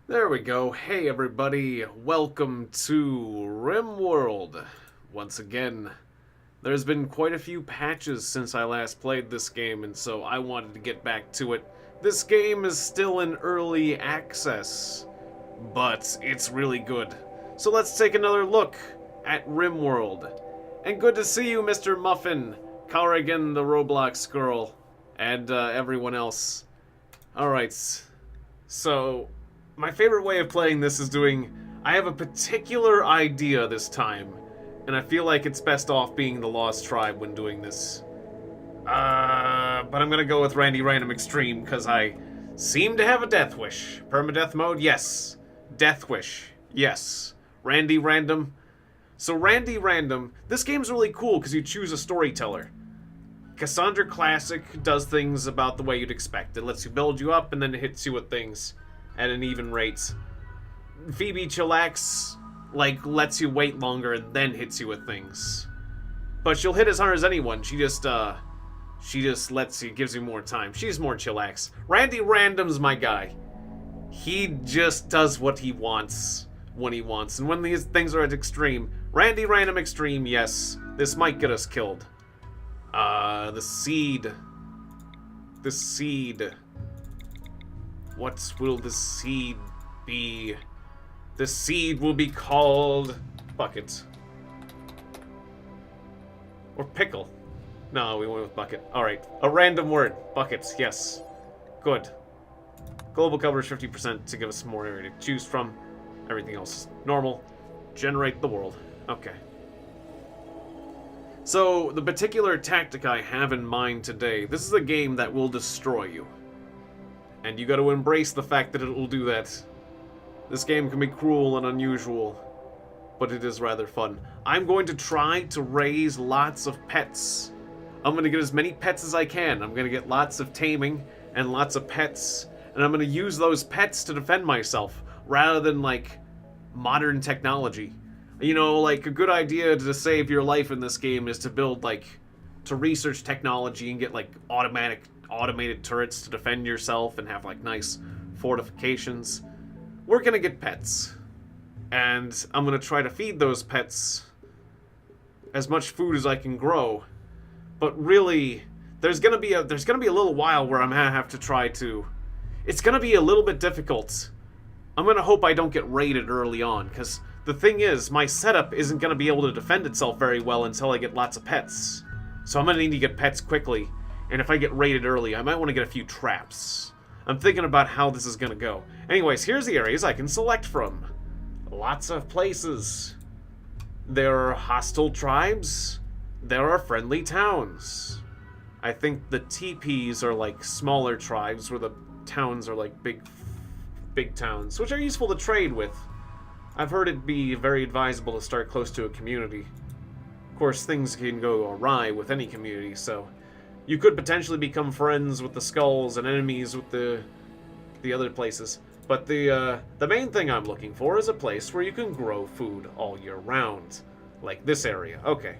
There we go. Hey everybody, welcome to Rimworld. Once again, there's been quite a few patches since I last played this game, and so I wanted to get back to it. This game is still in early access, but it's really good. So let's take another look at Rimworld. And good to see you, Mr. Muffin, Carrigan the Roblox girl, and everyone else. Alright, so my favorite way of playing this is I have a particular idea this time, and I feel like it's best off being the Lost Tribe when doing this. But I'm gonna go with Randy Random Extreme, because I seem to have a death wish. Permadeath mode? Yes. Death wish? Yes. Randy Random? So Randy Random, this game's really cool because you choose a storyteller. Cassandra Classic does things about the way you'd expect. It lets you build you up, and then it hits you with things at an even rate. Phoebe Chillax, lets you wait longer and then hits you with things. But she'll hit as hard as anyone. She just lets you, gives you more time. She's more chillax. Randy Random's my guy. He just does what he wants when he wants. And when these things are at extreme, Randy Random Extreme, yes, this might get us killed. The seed. The seed. What will the seed be? The seed will be called bucket. Or pickle. No, we went with bucket. Alright. A random word. Buckets, yes. Good. Global coverage 50% to give us more area to choose from. Everything else is normal. Generate the world. Okay. So, the particular tactic I have in mind today, this is a game that will destroy you. And you gotta embrace the fact that it will do that. This game can be cruel and unusual, but it is rather fun. I'm going to try to raise lots of pets. I'm gonna get as many pets as I can. I'm gonna get lots of taming and lots of pets, and I'm gonna use those pets to defend myself, rather than, modern technology. You know, a good idea to save your life in this game is to build, to research technology and get, automated turrets to defend yourself and have, nice fortifications. We're gonna get pets. And I'm gonna try to feed those pets as much food as I can grow. But really, there's gonna be a little while where I'm gonna have to try to... It's gonna be a little bit difficult. I'm gonna hope I don't get raided early on, because the thing is, my setup isn't gonna be able to defend itself very well until I get lots of pets. So I'm gonna need to get pets quickly. And if I get raided early, I might want to get a few traps. I'm thinking about how this is going to go. Anyways, here's the areas I can select from. Lots of places. There are hostile tribes. There are friendly towns. I think the teepees are smaller tribes, where the towns are big towns, which are useful to trade with. I've heard it be very advisable to start close to a community. Of course, things can go awry with any community, so... You could potentially become friends with the skulls and enemies with the other places. But the main thing I'm looking for is a place where you can grow food all year round. Like this area. Okay.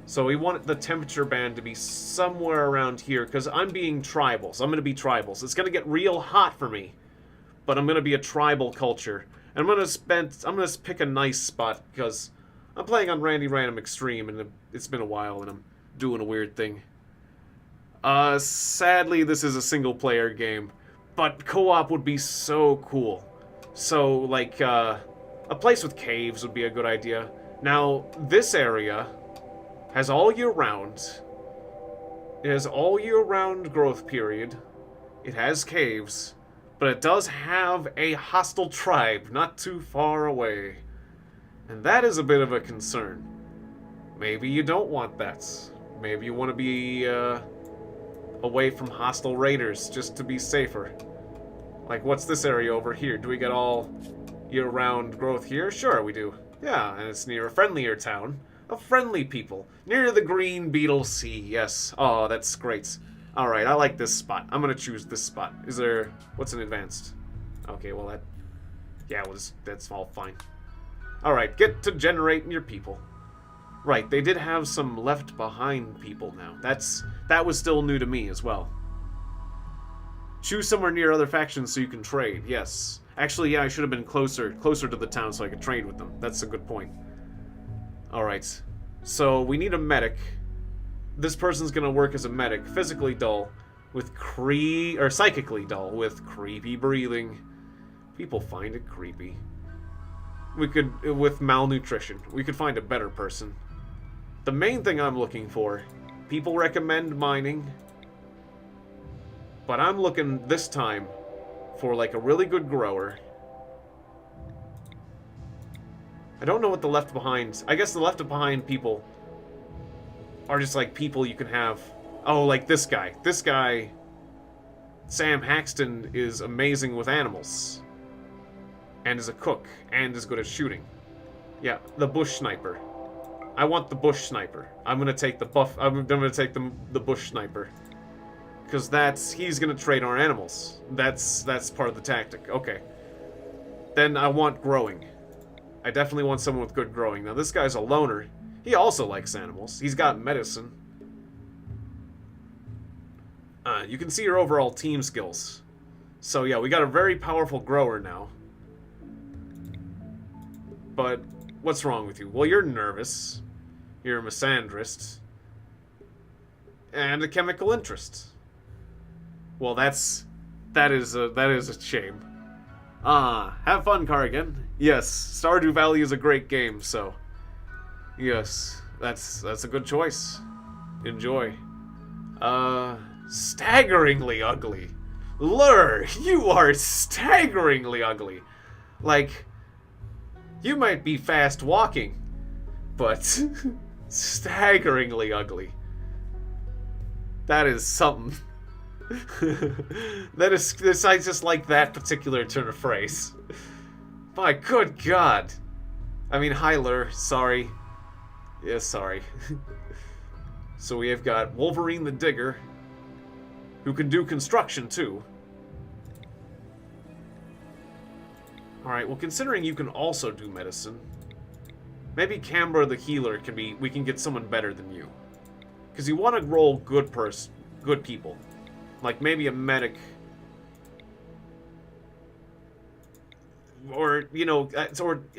So we want the temperature band to be somewhere around here, because I'm being tribal. So I'm going to be tribals. It's going to get real hot for me. But I'm going to be a tribal culture. And I'm going to pick a nice spot, because I'm playing on Randy Random Extreme, and it's been a while, and I'm doing a weird thing. Sadly, this is a single-player game, but co-op would be so cool. So, a place with caves would be a good idea. Now, this area has all year round. It has all year round growth period. It has caves, but it does have a hostile tribe not too far away. And that is a bit of a concern. Maybe you don't want that. Maybe you want to be, away from hostile raiders, just to be safer. What's this area over here? Do we get all year-round growth here? Sure, we do. Yeah, and it's near a friendlier town. Of friendly people. Near the Green Beetle Sea, yes. Oh, that's great. Alright, I like this spot. I'm gonna choose this spot. Is there... What's an advanced? Okay, well, that... Yeah, that's all fine. Alright, get to generating your people. Right, they did have some left behind people now. That was still new to me as well. Choose somewhere near other factions so you can trade. Yes. Actually, yeah, I should have been closer to the town so I could trade with them. That's a good point. Alright. So, we need a medic. This person's gonna work as a medic. Physically dull. With psychically dull. With creepy breathing. People find it creepy. We could, with malnutrition, we could find a better person. The main thing I'm looking for, people recommend mining. But I'm looking this time for like a really good grower. I don't know what the left behind... I guess the left behind people are just like people you can have. Oh, like this guy. This guy, Sam Haxton, is amazing with animals. And is a cook. And is good at shooting. Yeah, the bush sniper. I want the bush sniper. I'm gonna take the buff... I'm gonna take the bush sniper. Because he's gonna trade our animals. That's part of the tactic. Okay. Then I want growing. I definitely want someone with good growing. Now this guy's a loner. He also likes animals. He's got medicine. You can see your overall team skills. So yeah, we got a very powerful grower now. But what's wrong with you? Well, you're nervous. You're a misandrist. And a chemical interest. Well, that is a shame. Have fun, Carrigan. Yes, Stardew Valley is a great game, so yes, that's a good choice. Enjoy. Staggeringly ugly. Lur, you are staggeringly ugly. Like, you might be fast walking, but staggeringly ugly. That is something. I just like that particular turn of phrase. My good God. I mean, hi, Lur. Sorry. Yeah, sorry. So we have got Wolverine the Digger, who can do construction, too. Alright, well, considering you can also do medicine, maybe Canberra the Healer we can get someone better than you. Because you want to roll good people. Like, maybe a medic. Or, you know,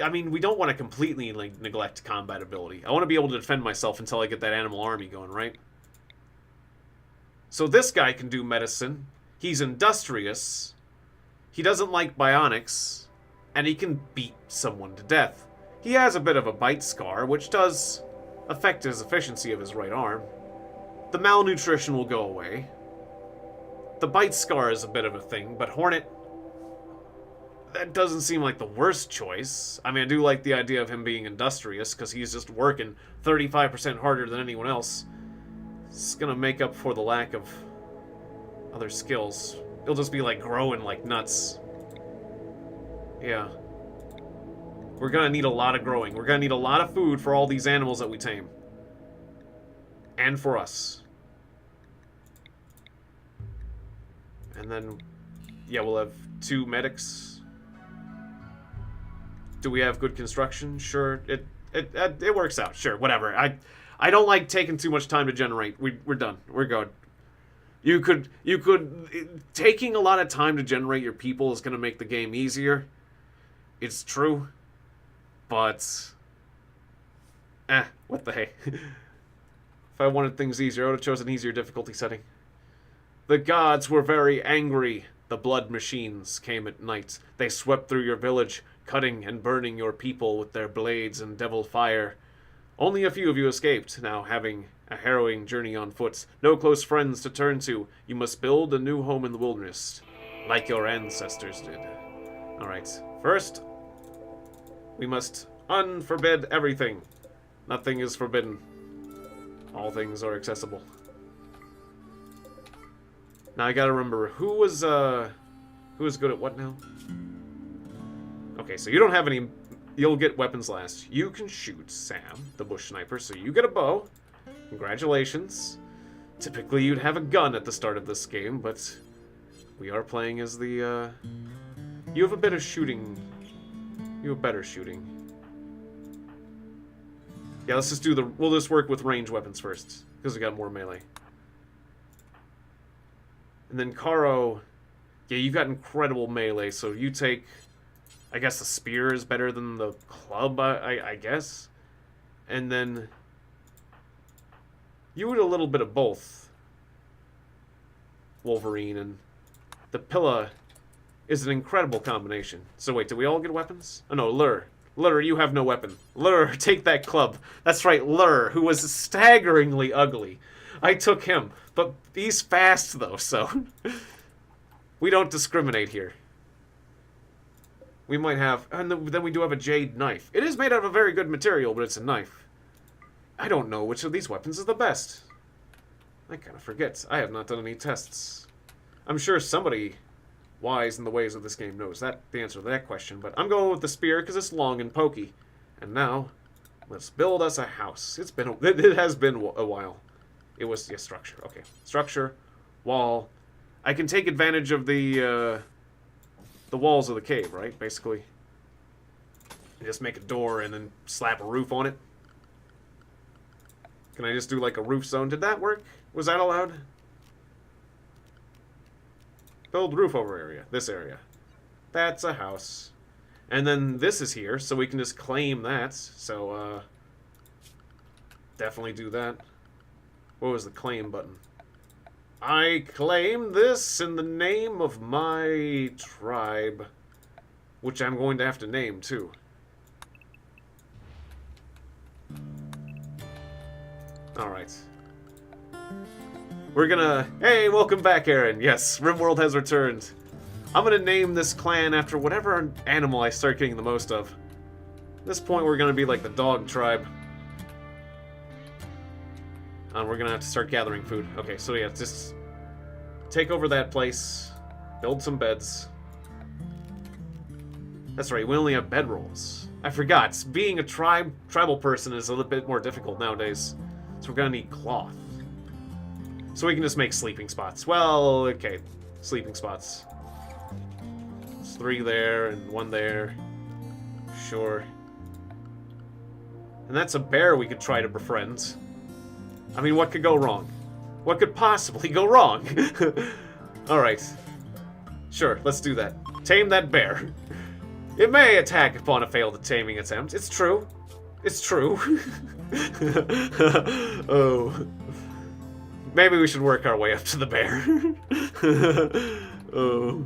I mean, we don't want to completely, like, neglect combat ability. I want to be able to defend myself until I get that animal army going, right? So this guy can do medicine. He's industrious. He doesn't like bionics. And he can beat someone to death. He has a bit of a bite scar, which does affect his efficiency of his right arm. The malnutrition will go away. The bite scar is a bit of a thing, but Hornet, that doesn't seem like the worst choice. I mean, I do like the idea of him being industrious, because he's just working 35% harder than anyone else. It's gonna make up for the lack of other skills. He'll just be, like, growing like nuts. Yeah. We're gonna need a lot of growing. We're gonna need a lot of food for all these animals that we tame. And for us. And then, yeah, we'll have 2 medics. Do we have good construction? Sure, it works out. Sure, whatever. I don't like taking too much time to generate. We're done. We're good. You could taking a lot of time to generate your people is gonna make the game easier. It's true, but what the hey? If I wanted things easier, I would have chosen an easier difficulty setting. The gods were very angry. The blood machines came at night. They swept through your village, cutting and burning your people with their blades and devil fire. Only a few of you escaped, now having a harrowing journey on foot. No close friends to turn to. You must build a new home in the wilderness, like your ancestors did. Alright, first, we must unforbid everything. Nothing is forbidden. All things are accessible. Now I gotta remember, who was good at what now? Okay, so you don't have any... You'll get weapons last. You can shoot, Sam, the bush sniper, so you get a bow. Congratulations. Typically you'd have a gun at the start of this game, but we are playing as the, You have a bit of shooting. You have better shooting. Yeah, let's just do the... We'll just work with ranged weapons first, because we got more melee. And then Karo, Yeah, you've got incredible melee, so you take... I guess the spear is better than the club, I guess? And then... You would a little bit of both. Wolverine and... The Pilla is an incredible combination. So wait, do we all get weapons? Oh no, Lur. Lur, you have no weapon. Lur, take that club. That's right, Lur, who was staggeringly ugly. I took him, but he's fast though, so... we don't discriminate here. We might have... And then we do have a jade knife. It is made out of a very good material, but it's a knife. I don't know which of these weapons is the best. I kind of forget. I have not done any tests. I'm sure somebody wise in the ways of this game knows the answer to that question, but I'm going with the spear because it's long and pokey. And now, let's build us a house. It has been a while. It was, yeah, structure. Okay. Structure, wall. I can take advantage of the walls of the cave, right? Basically. Just make a door and then slap a roof on it. Can I just do like a roof zone? Did that work? Was that allowed? Build roof over area. This area. That's a house. And then this is here, so we can just claim that. So, definitely do that. What was the claim button? I claim this in the name of my tribe. Which I'm going to have to name, too. Alright. We're gonna... Hey, welcome back, Aaron. Yes, Rimworld has returned. I'm gonna name this clan after whatever animal I start getting the most of. At this point, we're gonna be like the dog tribe. And we're gonna have to start gathering food. Okay, so yeah, just take over that place. Build some beds. That's right, we only have bedrolls. I forgot, being a tribal person is a little bit more difficult nowadays. So we're gonna need cloth. So we can just make sleeping spots. Well, okay. Sleeping spots. It's 3 there and 1 there. Sure. And that's a bear we could try to befriend. I mean, what could go wrong? What could possibly go wrong? Alright. Sure, let's do that. Tame that bear. It may attack upon a failed taming attempt. It's true. It's true. Oh. Maybe we should work our way up to the bear. Oh.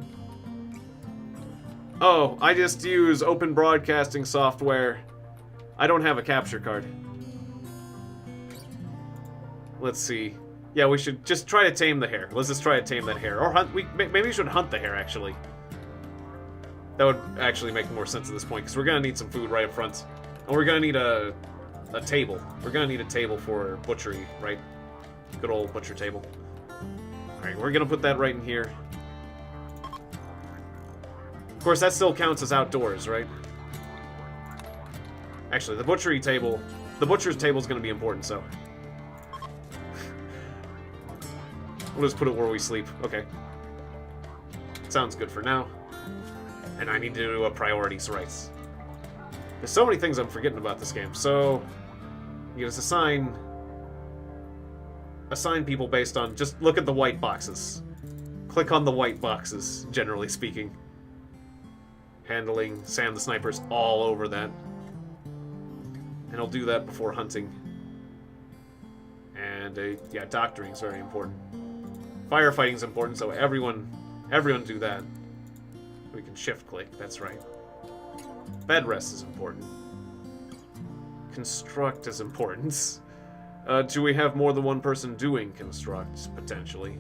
Oh, I just use open broadcasting software. I don't have a capture card. Let's see. Yeah, we should just try to tame the hare. Let's just try to tame that hare. Or hunt. Maybe we should hunt the hare, actually. That would actually make more sense at this point, because we're going to need some food right up front. And we're going to need a table. We're going to need a table for butchery, right? Good old butcher table. Alright, we're going to put that right in here. Of course, that still counts as outdoors, right? Actually, the butcher's table is going to be important, so... We'll just put it where we sleep. Okay. Sounds good for now. And I need to do a priorities rights. There's so many things I'm forgetting about this game. So, you just assign people based on... Just look at the white boxes. Click on the white boxes, generally speaking. Handling Sam the Sniper's all over that. And I'll do that before hunting. And, yeah, doctoring is very important. Firefighting's important, so everyone do that. We can shift-click, that's right. Bed rest is important. Construct is important. Do we have more than one person doing construct, potentially?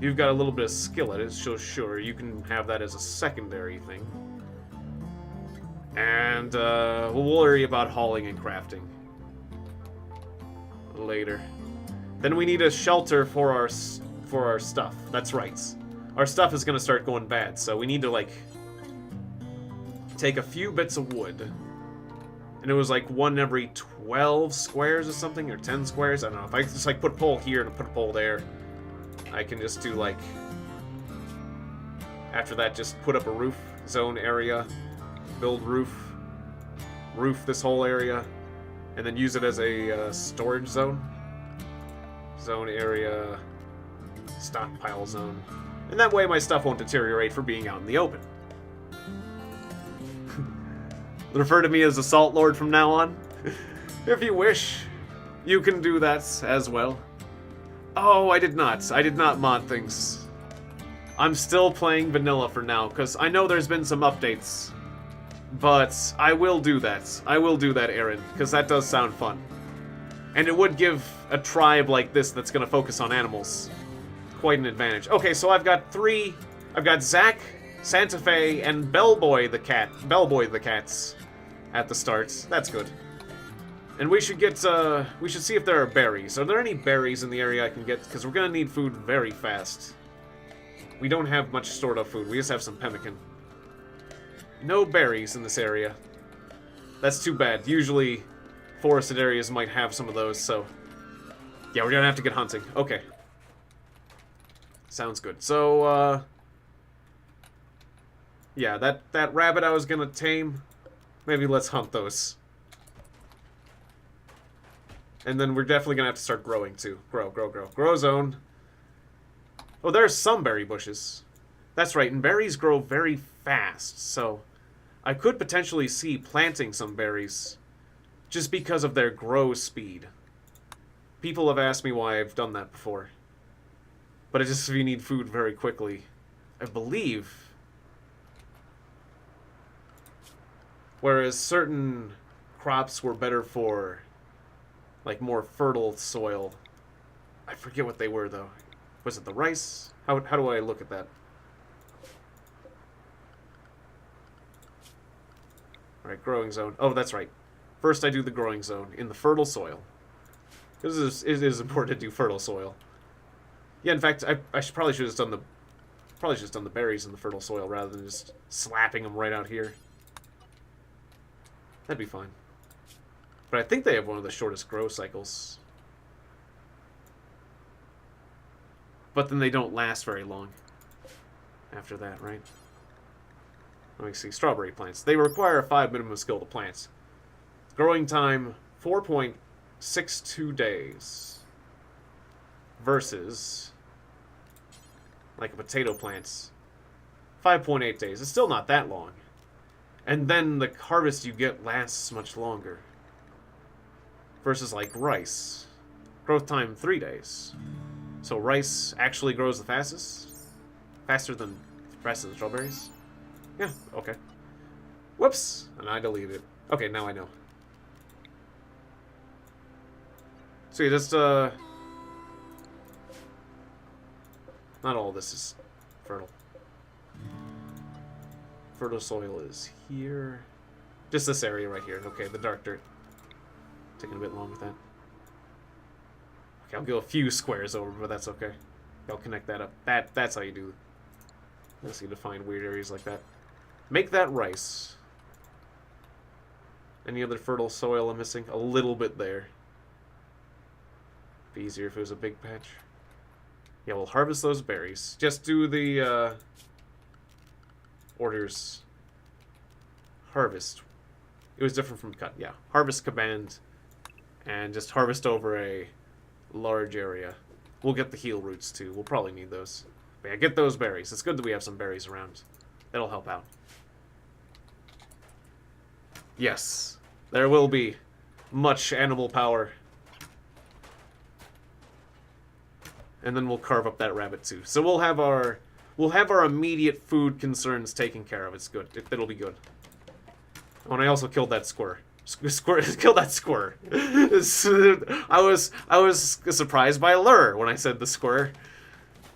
You've got a little bit of skill at it, so sure, you can have that as a secondary thing. And, we'll worry about hauling and crafting. Later. Then we need a shelter for our stuff. That's right. Our stuff is gonna start going bad, so we need to, like, take a few bits of wood. And it was like 1 every 12 squares or something, or 10 squares. I don't know. If I just, like, put a pole here and put a pole there, I can just do, like... After that, just put up a roof zone area, build roof this whole area, and then use it as a storage zone. Zone area, stockpile zone. And that way my stuff won't deteriorate for being out in the open. Refer to me as the Salt Lord from now on. If you wish, you can do that as well. Oh, I did not. I did not mod things. I'm still playing vanilla for now, because I know there's been some updates. But I will do that. I will do that, Aaron, because that does sound fun. And it would give a tribe like this that's going to focus on animals quite an advantage. Okay, so I've got three. I've got Zach, Santa Fe, and Bellboy the cats at the start. That's good. And we should get, we should see if there are berries. Are there any berries in the area I can get? Because we're going to need food very fast. We don't have much stored up food. We just have some pemmican. No berries in this area. That's too bad. Usually, forested areas might have some of those, so... Yeah, we're gonna have to get hunting. Okay. Sounds good. So, yeah, that rabbit I was gonna tame, maybe let's hunt those. And then we're definitely gonna have to start growing, too. Grow, grow, grow. Grow zone. Oh, there's some berry bushes. That's right, and berries grow very fast, so... I could potentially see planting some berries just because of their grow speed. People have asked me why I've done that before. But it's just if you need food very quickly. I believe. Whereas certain crops were better for, like, more fertile soil. I forget what they were, though. Was it the rice? How do I look at that? Alright, growing zone. Oh, that's right. First I do the growing zone in the fertile soil. Because it is important to do fertile soil. Yeah, in fact, I probably should have done the berries in the fertile soil rather than just slapping them right out here. That'd be fine. But I think they have one of the shortest grow cycles. But then they don't last very long after that, right? Let me see. Strawberry plants. They require a 5 minimum skill to plant. Growing time, 4.62 days. Versus, like a potato plant, 5.8 days. It's still not that long. And then the harvest you get lasts much longer. Versus, like, rice. Growth time, 3 days. So rice actually grows the fastest? Faster than the rest of the strawberries? Yeah, okay. Whoops! And I deleted it. Okay, now I know. So you just, not all this is fertile. Fertile soil is here. Just this area right here. Okay, the dark dirt. Taking a bit long with that. Okay, I'll go a few squares over, but that's okay. I'll connect that up. That's how you do. That's how you define weird areas like that. Make that rice. Any other fertile soil I'm missing? A little bit there. Be easier if it was a big patch. Yeah, we'll harvest those berries. Just do the orders. Harvest. It was different from cut. Yeah, harvest command, and just harvest over a large area. We'll get the heal roots too. We'll probably need those. But yeah, get those berries. It's good that we have some berries around. That'll help out. Yes, there will be much animal power. And then we'll carve up that rabbit too. So we'll have our immediate food concerns taken care of. It's good. It'll be good. Oh, and I also killed that squirrel. Killed that squirrel. I was surprised by Lur when I said the squirrel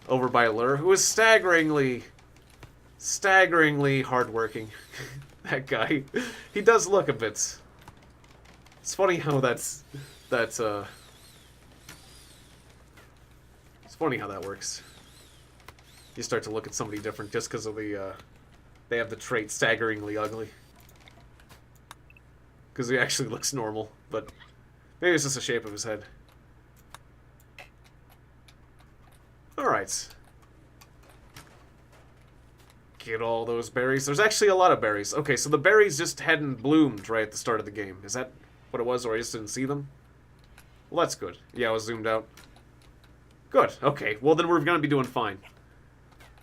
over by Lur, who was staggeringly hardworking. That guy. He does look a bit. It's funny how it's funny how that works. You start to look at somebody different just because of the they have the trait staggeringly ugly. Because he actually looks normal, but maybe it's just the shape of his head. Alright. Get all those berries. There's actually a lot of berries. Okay, so the berries just hadn't bloomed right at the start of the game. Is that what it was, or I just didn't see them? Well, that's good. Yeah, I was zoomed out. Good. Okay, well then we're going to be doing fine.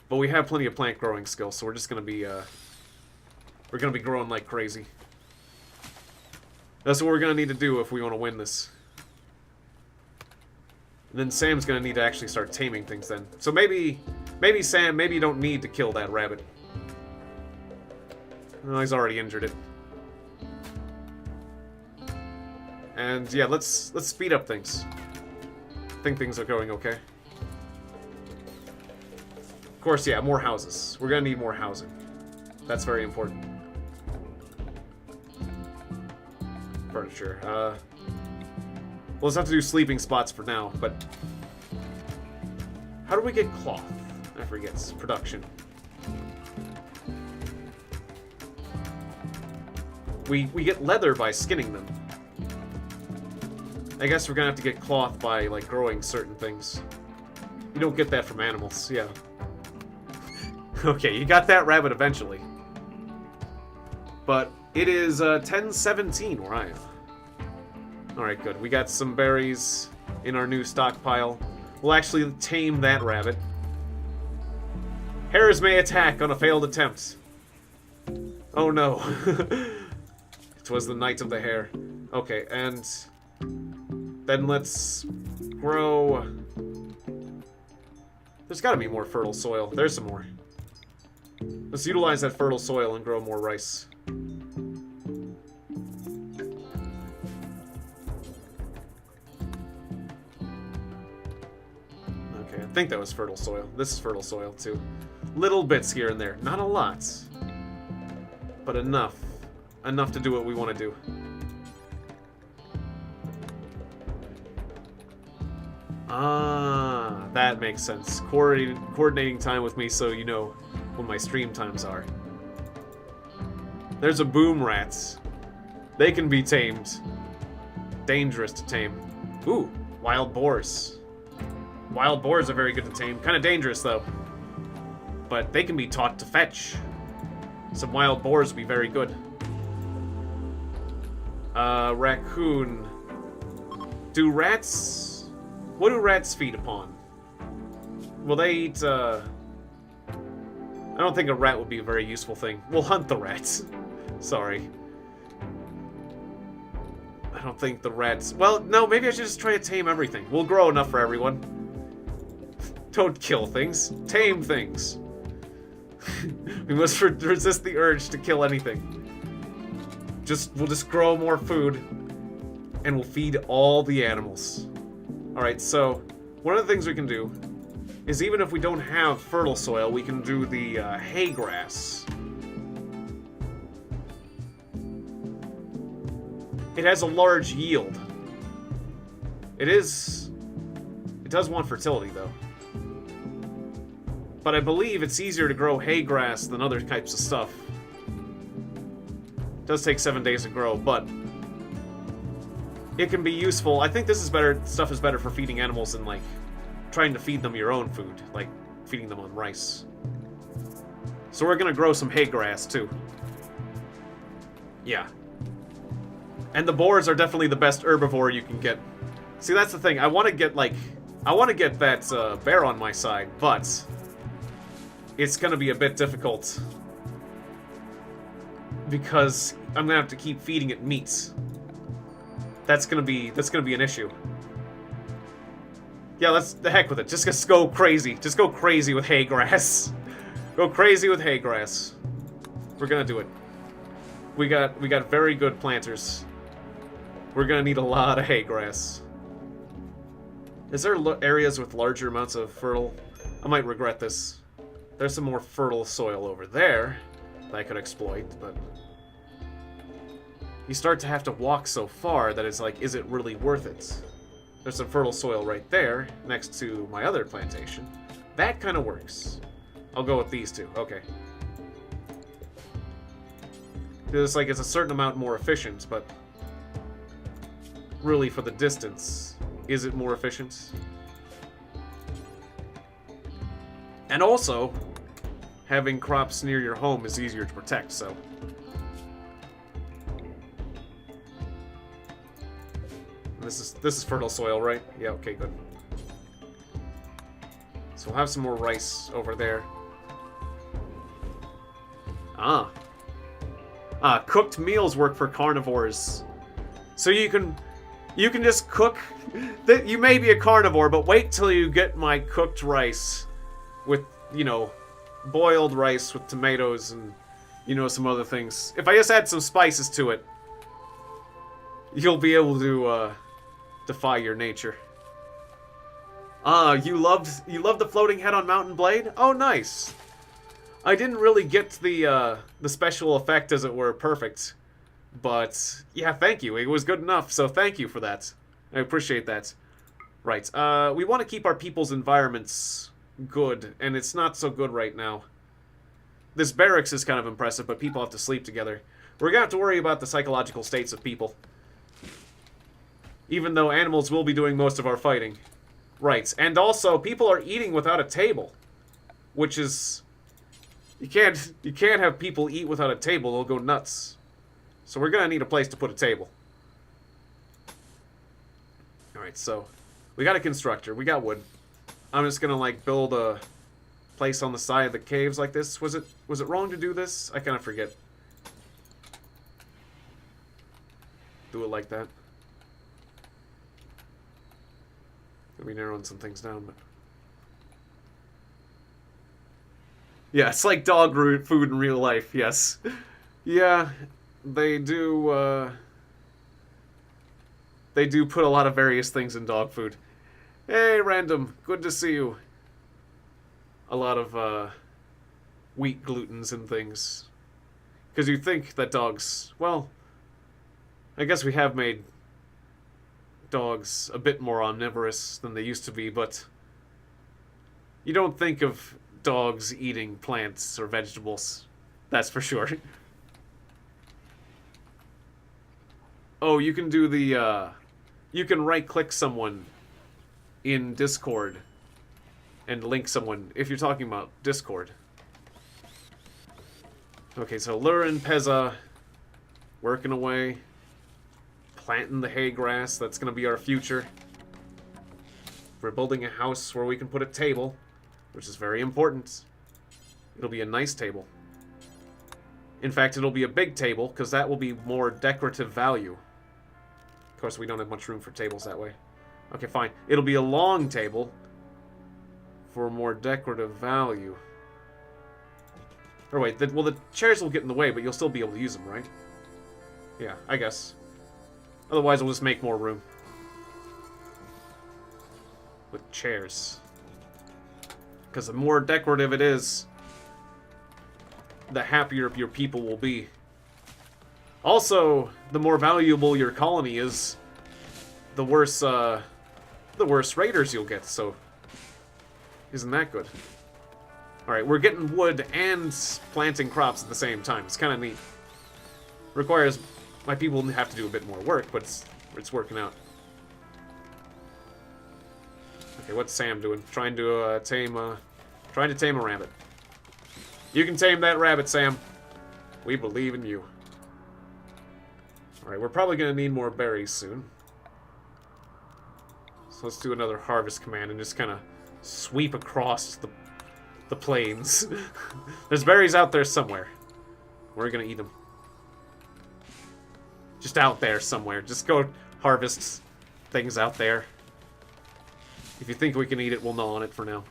But we have plenty of plant growing skills, so we're just gonna be, we're gonna be growing like crazy. That's what we're gonna need to do if we want to win this. And then Sam's gonna need to actually start taming things then. So maybe Sam, maybe you don't need to kill that rabbit. Oh, he's already injured it. And yeah, let's speed up things. I think things are going okay. Of course, yeah, more houses. We're gonna need more housing. That's very important. Furniture. We'll just have to do sleeping spots for now, but... How do we get cloth? I forget. Production. We get leather by skinning them. I guess we're gonna have to get cloth by, like, growing certain things. You don't get that from animals, yeah. Okay, you got that rabbit eventually. But it is 10:17 where I am. Alright, good. We got some berries in our new stockpile. We'll actually tame that rabbit. Hares may attack on a failed attempt. Oh no. It was the night of the hare. Okay, and then let's grow... There's gotta be more fertile soil. There's some more. Let's utilize that fertile soil and grow more rice. Okay, I think that was fertile soil. This is fertile soil, too. Little bits here and there. Not a lot. But enough. Enough to do what we want to do. Ah, that makes sense. Coordinating time with me so you know when my stream times are. There's a boom rat. They can be tamed. Dangerous to tame. Ooh, wild boars. Wild boars are very good to tame. Kind of dangerous, though. But they can be taught to fetch. Some wild boars would be very good. Raccoon. Do rats... What do rats feed upon? Will they eat, I don't think a rat would be a very useful thing. We'll hunt the rats. Sorry. I don't think the rats... Well, no, maybe I should just try to tame everything. We'll grow enough for everyone. Don't kill things. Tame things. We must resist the urge to kill anything. We'll just grow more food, and we'll feed all the animals. Alright, so, one of the things we can do is even if we don't have fertile soil, we can do the hay grass. It has a large yield. It does want fertility, though. But I believe it's easier to grow hay grass than other types of stuff. It does take 7 days to grow, but it can be useful. I think this is better. Stuff is better for feeding animals than, like, trying to feed them your own food, like feeding them on rice. So we're gonna grow some hay grass, too. Yeah. And the boars are definitely the best herbivore you can get. See, that's the thing. I want to get that bear on my side, but it's gonna be a bit difficult because I'm gonna have to keep feeding it meat. That's gonna be an issue. Yeah, let's the heck with it. Just go crazy. Just go crazy with hay grass. Go crazy with hay grass. We're gonna do it. We got very good planters. We're gonna need a lot of hay grass. Is there areas with larger amounts of fertile? I might regret this. There's some more fertile soil over there that I could exploit, but you start to have to walk so far that it's like, is it really worth it? There's some fertile soil right there next to my other plantation. That kind of works. I'll go with these two. Okay. It's like it's a certain amount more efficient, but really for the distance, is it more efficient? And also, having crops near your home is easier to protect, so. This is fertile soil, right? Yeah, okay, good. So we'll have some more rice over there. Ah. Cooked meals work for carnivores. So you can just cook. You may be a carnivore, but wait till you get my cooked rice with, you know, boiled rice with tomatoes and, you know, some other things. If I just add some spices to it, you'll be able to defy your nature. You loved the floating head on Mountain Blade? Oh, nice. I didn't really get the special effect, as it were, perfect. But, yeah, thank you. It was good enough, so thank you for that. I appreciate that. Right, we want to keep our people's environments good, and it's not so good right now. This barracks is kind of impressive, but people have to sleep together. We're gonna have to worry about the psychological states of people. Even though animals will be doing most of our fighting. Right, and also, people are eating without a table. Which is... You can't have people eat without a table, they'll go nuts. So we're gonna need a place to put a table. Alright, so... We got a constructor, we got wood. I'm just gonna, like, build a place on the side of the caves like this. Was it wrong to do this? I kind of forget. Do it like that. Maybe narrowing some things down, but... Yeah, it's like dog food in real life, yes. Yeah, they do put a lot of various things in dog food. Hey, Random, good to see you. A lot of, wheat glutens and things. Because you think that dogs... Well, I guess we have made dogs a bit more omnivorous than they used to be, but... You don't think of dogs eating plants or vegetables. That's for sure. Oh, you can do the, you can right-click someone in Discord and link someone, if you're talking about Discord. Okay, so Lure and Pezza working away. Planting the hay grass, that's gonna be our future. We're building a house where we can put a table, which is very important. It'll be a nice table. In fact, it'll be a big table, because that will be more decorative value. Of course, we don't have much room for tables that way. Okay, fine. It'll be a long table for more decorative value. Or wait, well, the chairs will get in the way, but you'll still be able to use them, right? Yeah, I guess. Otherwise, we'll just make more room. With chairs. Because the more decorative it is, the happier your people will be. Also, the more valuable your colony is, the worse raiders you'll get, so... Isn't that good? Alright, we're getting wood and planting crops at the same time. It's kind of neat. Requires... My people have to do a bit more work, but it's working out. Okay, what's Sam doing? Trying to tame a rabbit. You can tame that rabbit, Sam. We believe in you. Alright, we're probably going to need more berries soon. So let's do another harvest command and just kind of sweep across the plains. There's berries out there somewhere. We're going to eat them. Just out there somewhere. Just go harvest things out there. If you think we can eat it, we'll gnaw on it for now.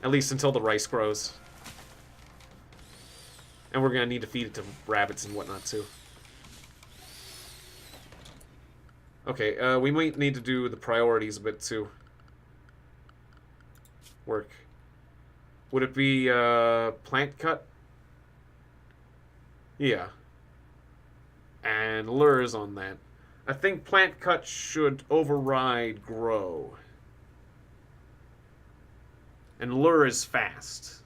At least until the rice grows. And we're going to need to feed it to rabbits and whatnot, too. Okay, we might need to do the priorities a bit, too. Work. Would it be, plant cut? Yeah. And lures on that. I think plant cut should override grow. And lure is fast.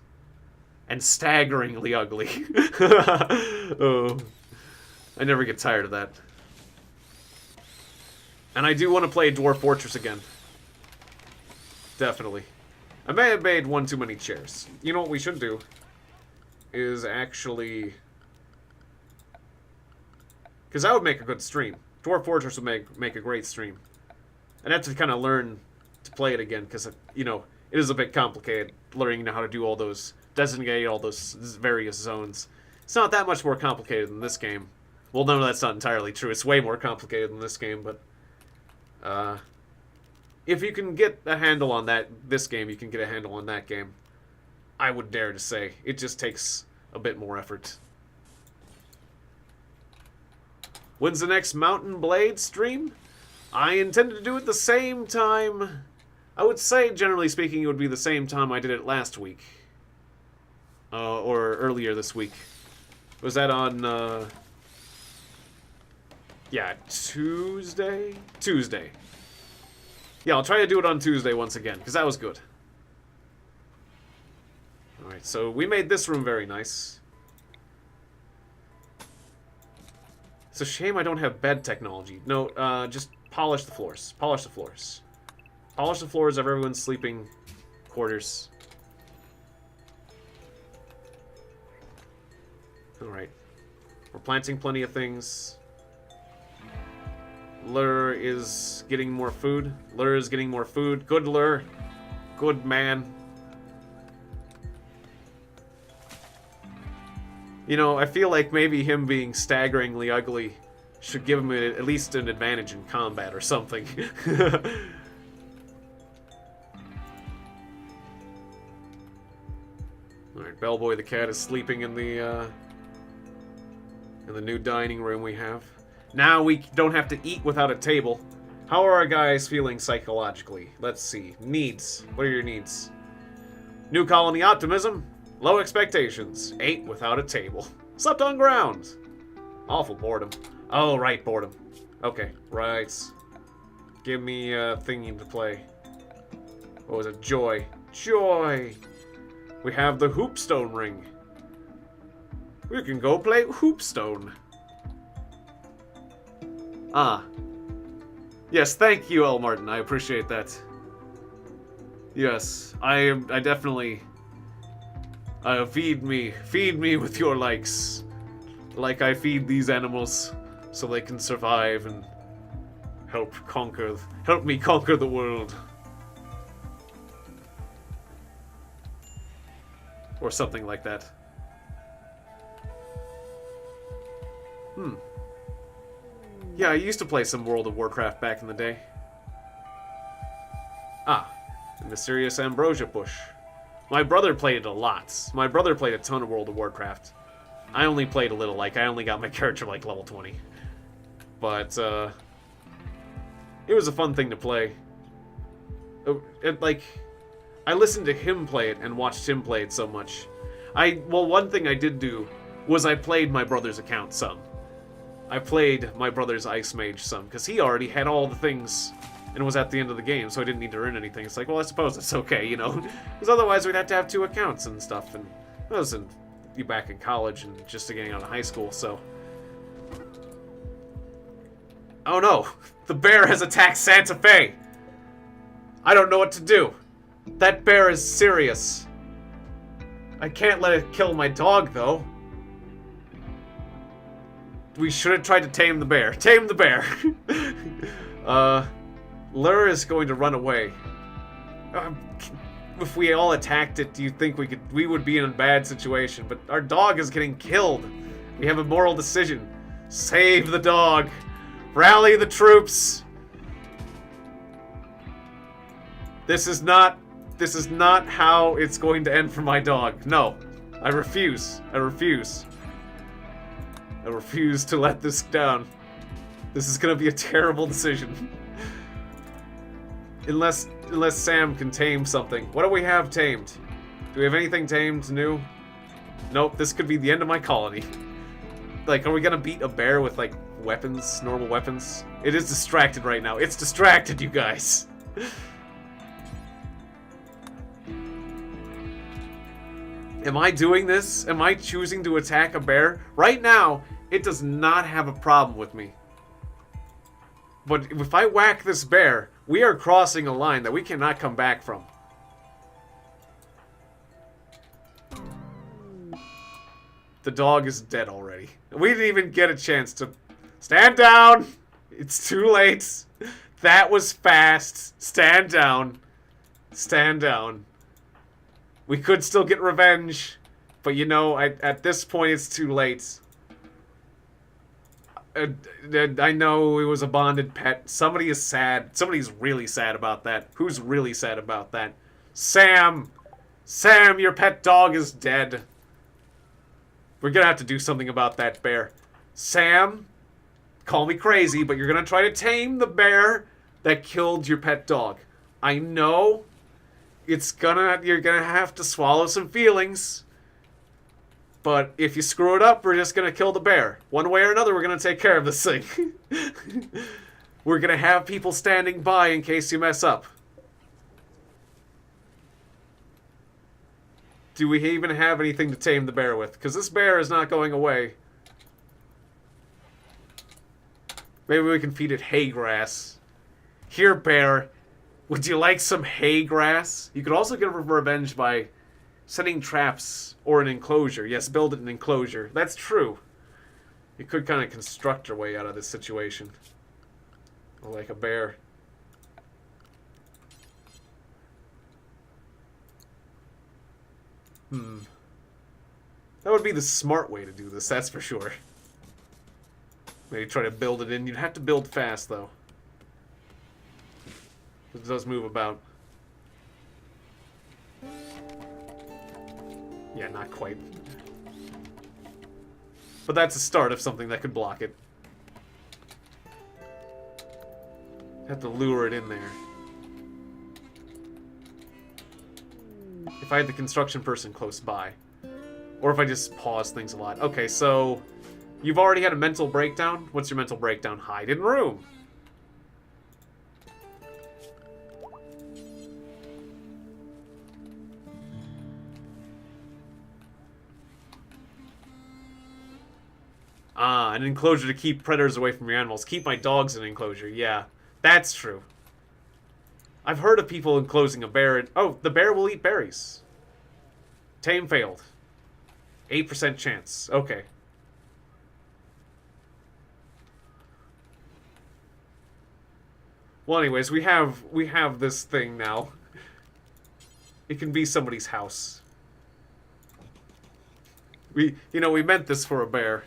And staggeringly ugly. Oh. I never get tired of that. And I do want to play Dwarf Fortress again. Definitely. I may have made one too many chairs. You know what we should do? Is actually... Because that would make a good stream. Dwarf Fortress would make a great stream. I'd have to kind of learn to play it again, because, you know, it is a bit complicated learning how to do all those, designate all those various zones. It's not that much more complicated than this game. Well, no, that's not entirely true. It's way more complicated than this game, but if you can get a handle on this game, you can get a handle on that game. I would dare to say. It just takes a bit more effort. When's the next Mountain Blade stream? I intend to do it the same time. I would say, generally speaking, it would be the same time I did it last week. Or earlier this week. Was that on, yeah, Tuesday? Tuesday. Yeah, I'll try to do it on Tuesday once again, because that was good. Alright, so we made this room very nice. It's a shame I don't have bed technology. No, just polish the floors. Polish the floors. Polish the floors of everyone's sleeping quarters. Alright. We're planting plenty of things. Lur is getting more food. Lur is getting more food. Good Lur. Good man. You know, I feel like maybe him being staggeringly ugly should give him at least an advantage in combat or something. Alright, Bellboy the cat is sleeping in the new dining room we have. Now we don't have to eat without a table. How are our guys feeling psychologically? Let's see. Needs. What are your needs? New colony optimism. Low expectations. Ate without a table. Slept on ground. Awful boredom. Oh, right, boredom. Okay, right. Give me a thingy to play. What was it? Joy. Joy! We have the Hoopstone ring. We can go play Hoopstone. Ah. Yes, thank you, L. Martin. I appreciate that. Yes, I definitely... feed me with your likes. Like I feed these animals so they can survive and help me conquer the world. Or something like that. Yeah, I used to play some World of Warcraft back in the day. Ah, the mysterious ambrosia bush. My brother played it a lot. My brother played a ton of World of Warcraft. I only played a little, like, I only got my character, like, level 20. But, it was a fun thing to play. I listened to him play it and watched him play it so much. Well, one thing I did do was I played my brother's account some. I played my brother's Ice Mage some, because he already had all the things and was at the end of the game, so I didn't need to earn anything. It's like, well, I suppose it's okay, you know? Because otherwise we'd have to have 2 accounts and stuff, and I wasn't back in college and just getting out of high school, so... Oh no! The bear has attacked Santa Fe! I don't know what to do! That bear is serious. I can't let it kill my dog, though. We should have tried to tame the bear. Tame the bear! Lur is going to run away. If we all attacked it, do you think we would be in a bad situation? But our dog is getting killed. We have a moral decision. Save the dog. Rally the troops. This is not how it's going to end for my dog. No. I refuse. I refuse. I refuse to let this down. This is gonna be a terrible decision. Unless Sam can tame something. What do we have tamed? Do we have anything tamed new? Nope, this could be the end of my colony. Like, are we gonna beat a bear with, like, weapons? Normal weapons? It is distracted right now. It's distracted, you guys! Am I doing this? Am I choosing to attack a bear? Right now, it does not have a problem with me. But if I whack this bear, we are crossing a line that we cannot come back from. The dog is dead already. We didn't even get a chance to... Stand down! It's too late. That was fast. Stand down. Stand down. We could still get revenge, but you know, at this point it's too late. I know it was a bonded pet. Somebody is sad. Somebody's really sad about that. Who's really sad about that? Sam! Sam, your pet dog is dead. We're gonna have to do something about that bear. Sam, call me crazy, but you're gonna try to tame the bear that killed your pet dog. I know you're gonna have to swallow some feelings. But if you screw it up, we're just gonna kill the bear. One way or another, we're gonna take care of this thing. We're gonna have people standing by in case you mess up. Do we even have anything to tame the bear with? Because this bear is not going away. Maybe we can feed it hay grass. Here, bear. Would you like some hay grass? You could also get revenge by setting traps or an enclosure. Yes, build an enclosure. That's true. You could kind of construct your way out of this situation. Like a bear. That would be the smart way to do this, that's for sure. Maybe try to build it in. You'd have to build fast, though. It does move about. Yeah, not quite. But that's a start of something that could block it. Have to lure it in there. If I had the construction person close by. Or if I just pause things a lot. Okay, so you've already had a mental breakdown? What's your mental breakdown? Hide in room. Ah, an enclosure to keep predators away from your animals. Keep my dogs in an enclosure. Yeah, that's true. I've heard of people enclosing a bear. Oh, the bear will eat berries. Tame failed. 8% chance. Okay. Well, anyways, we have this thing now. It can be somebody's house. We meant this for a bear.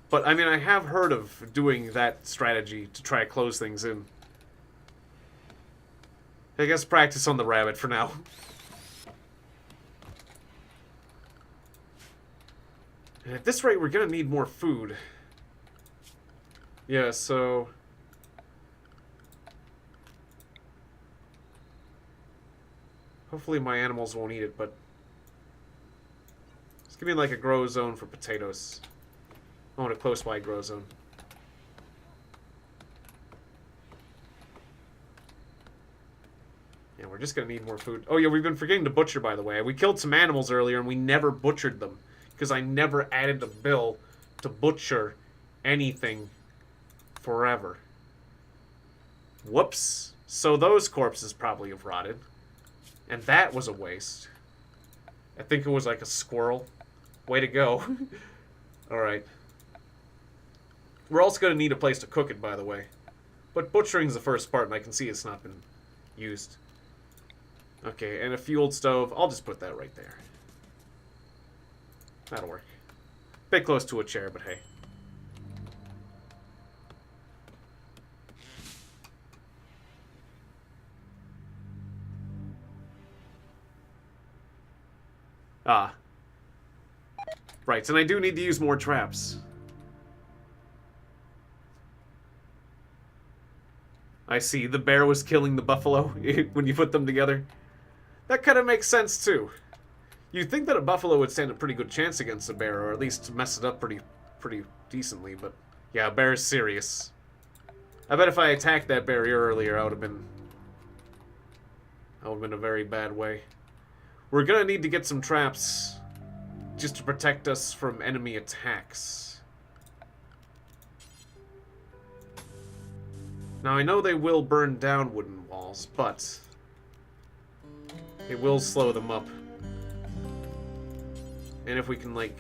But, I mean, I have heard of doing that strategy to try to close things in. I guess practice on the rabbit for now. And at this rate, we're gonna need more food. Yeah, so... hopefully my animals won't eat it, but... just give me like a grow zone for potatoes. I want a close by grow zone. Yeah, we're just gonna need more food. Oh yeah, we've been forgetting to butcher, by the way. We killed some animals earlier and we never butchered them. Because I never added a bill to butcher anything forever. Whoops. So those corpses probably have rotted. And that was a waste. I think it was like a squirrel. Way to go. Alright. We're also going to need a place to cook it, by the way. But butchering's the first part, and I can see it's not been used. Okay, and a fueled stove. I'll just put that right there. That'll work. Bit close to a chair, but hey. Ah. Right, and I do need to use more traps. I see, the bear was killing the buffalo when you put them together. That kind of makes sense, too. You'd think that a buffalo would stand a pretty good chance against a bear, or at least mess it up pretty decently, but... yeah, a bear is serious. I bet if I attacked that bear earlier, I would have been a very bad way. We're gonna need to get some traps just to protect us from enemy attacks. Now, I know they will burn down wooden walls, but it will slow them up. And if we can, like...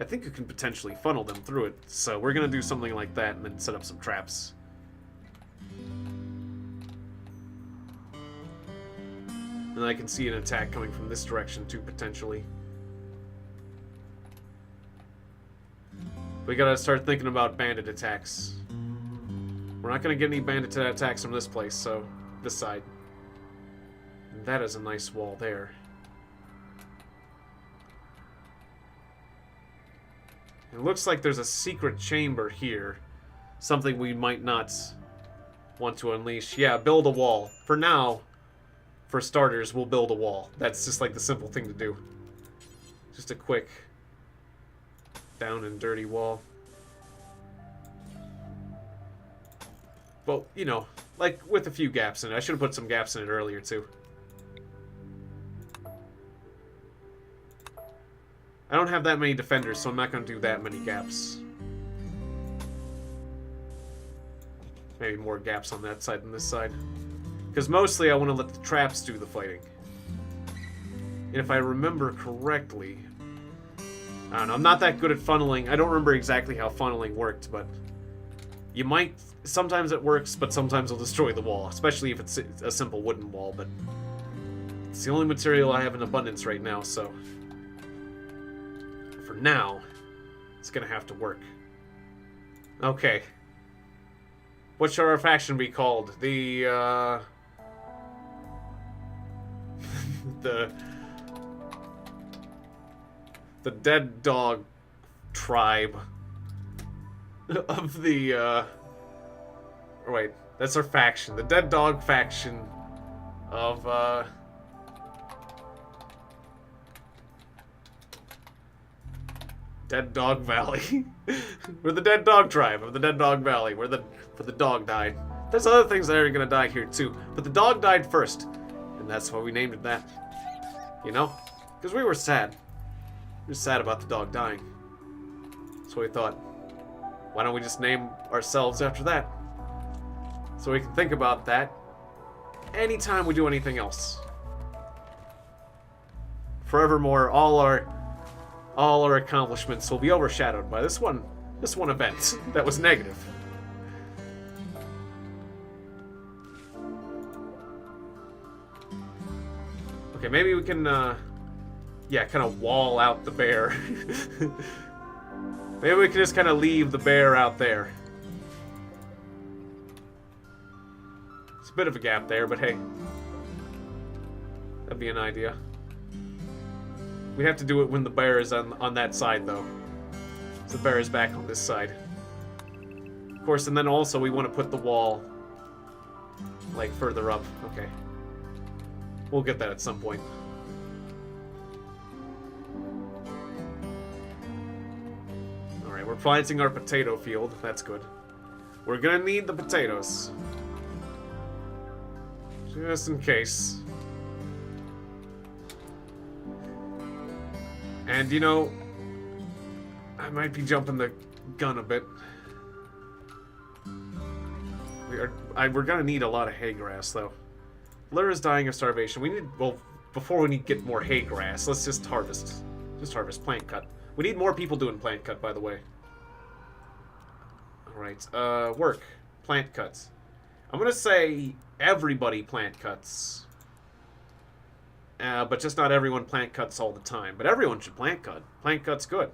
I think you can potentially funnel them through it. So we're gonna do something like that and then set up some traps. And I can see an attack coming from this direction too, potentially. We gotta start thinking about bandit attacks. We're not gonna get any bandit attacks from this place, so this side. And that is a nice wall there. It looks like there's a secret chamber here. Something we might not want to unleash. Yeah, build a wall. For now, for starters, we'll build a wall. That's just like the simple thing to do. Just a quick down and dirty wall. Well, you know, like with a few gaps in it. I should have put some gaps in it earlier too. I don't have that many defenders, so I'm not going to do that many gaps. Maybe more gaps on that side than this side. Because mostly I want to let the traps do the fighting. And if I remember correctly... I don't know, I'm not that good at funneling. I don't remember exactly how funneling worked, but... You might... Sometimes it works, but sometimes it'll destroy the wall. Especially if it's a simple wooden wall, but... It's the only material I have in abundance right now, so... For now, it's gonna have to work. Okay. What should our faction be called? The Dead Dog Tribe of the, wait, that's our faction. The Dead Dog Faction of, Dead Dog Valley. We're the Dead Dog Tribe of the Dead Dog Valley. Where the dog died. There's other things that are gonna die here too, but the dog died first, and that's why we named it that. You know, because we were sad. We were sad about the dog dying. So we thought, why don't we just name ourselves after that? So we can think about that anytime we do anything else. Forevermore, all our accomplishments will be overshadowed by this one event that was negative. Okay, maybe we can, yeah, kind of wall out the bear. Maybe we can just kind of leave the bear out there. It's a bit of a gap there, but hey. That'd be an idea. We have to do it when the bear is on that side, though. So the bear is back on this side. Of course, and then also we want to put the wall, like, further up. Okay. We'll get that at some point. Alright, we're planting our potato field. That's good. We're gonna need the potatoes. Just in case. And, you know, I might be jumping the gun a bit. We're gonna need a lot of hay grass, though. Lyra's dying of starvation. We need, well, before we need to get more hay grass, let's just harvest. Just harvest plant cut. We need more people doing plant cut, by the way. Alright, work. Plant cuts. I'm gonna say everybody plant cuts. But just not everyone plant cuts all the time. But everyone should plant cut. Plant cut's good.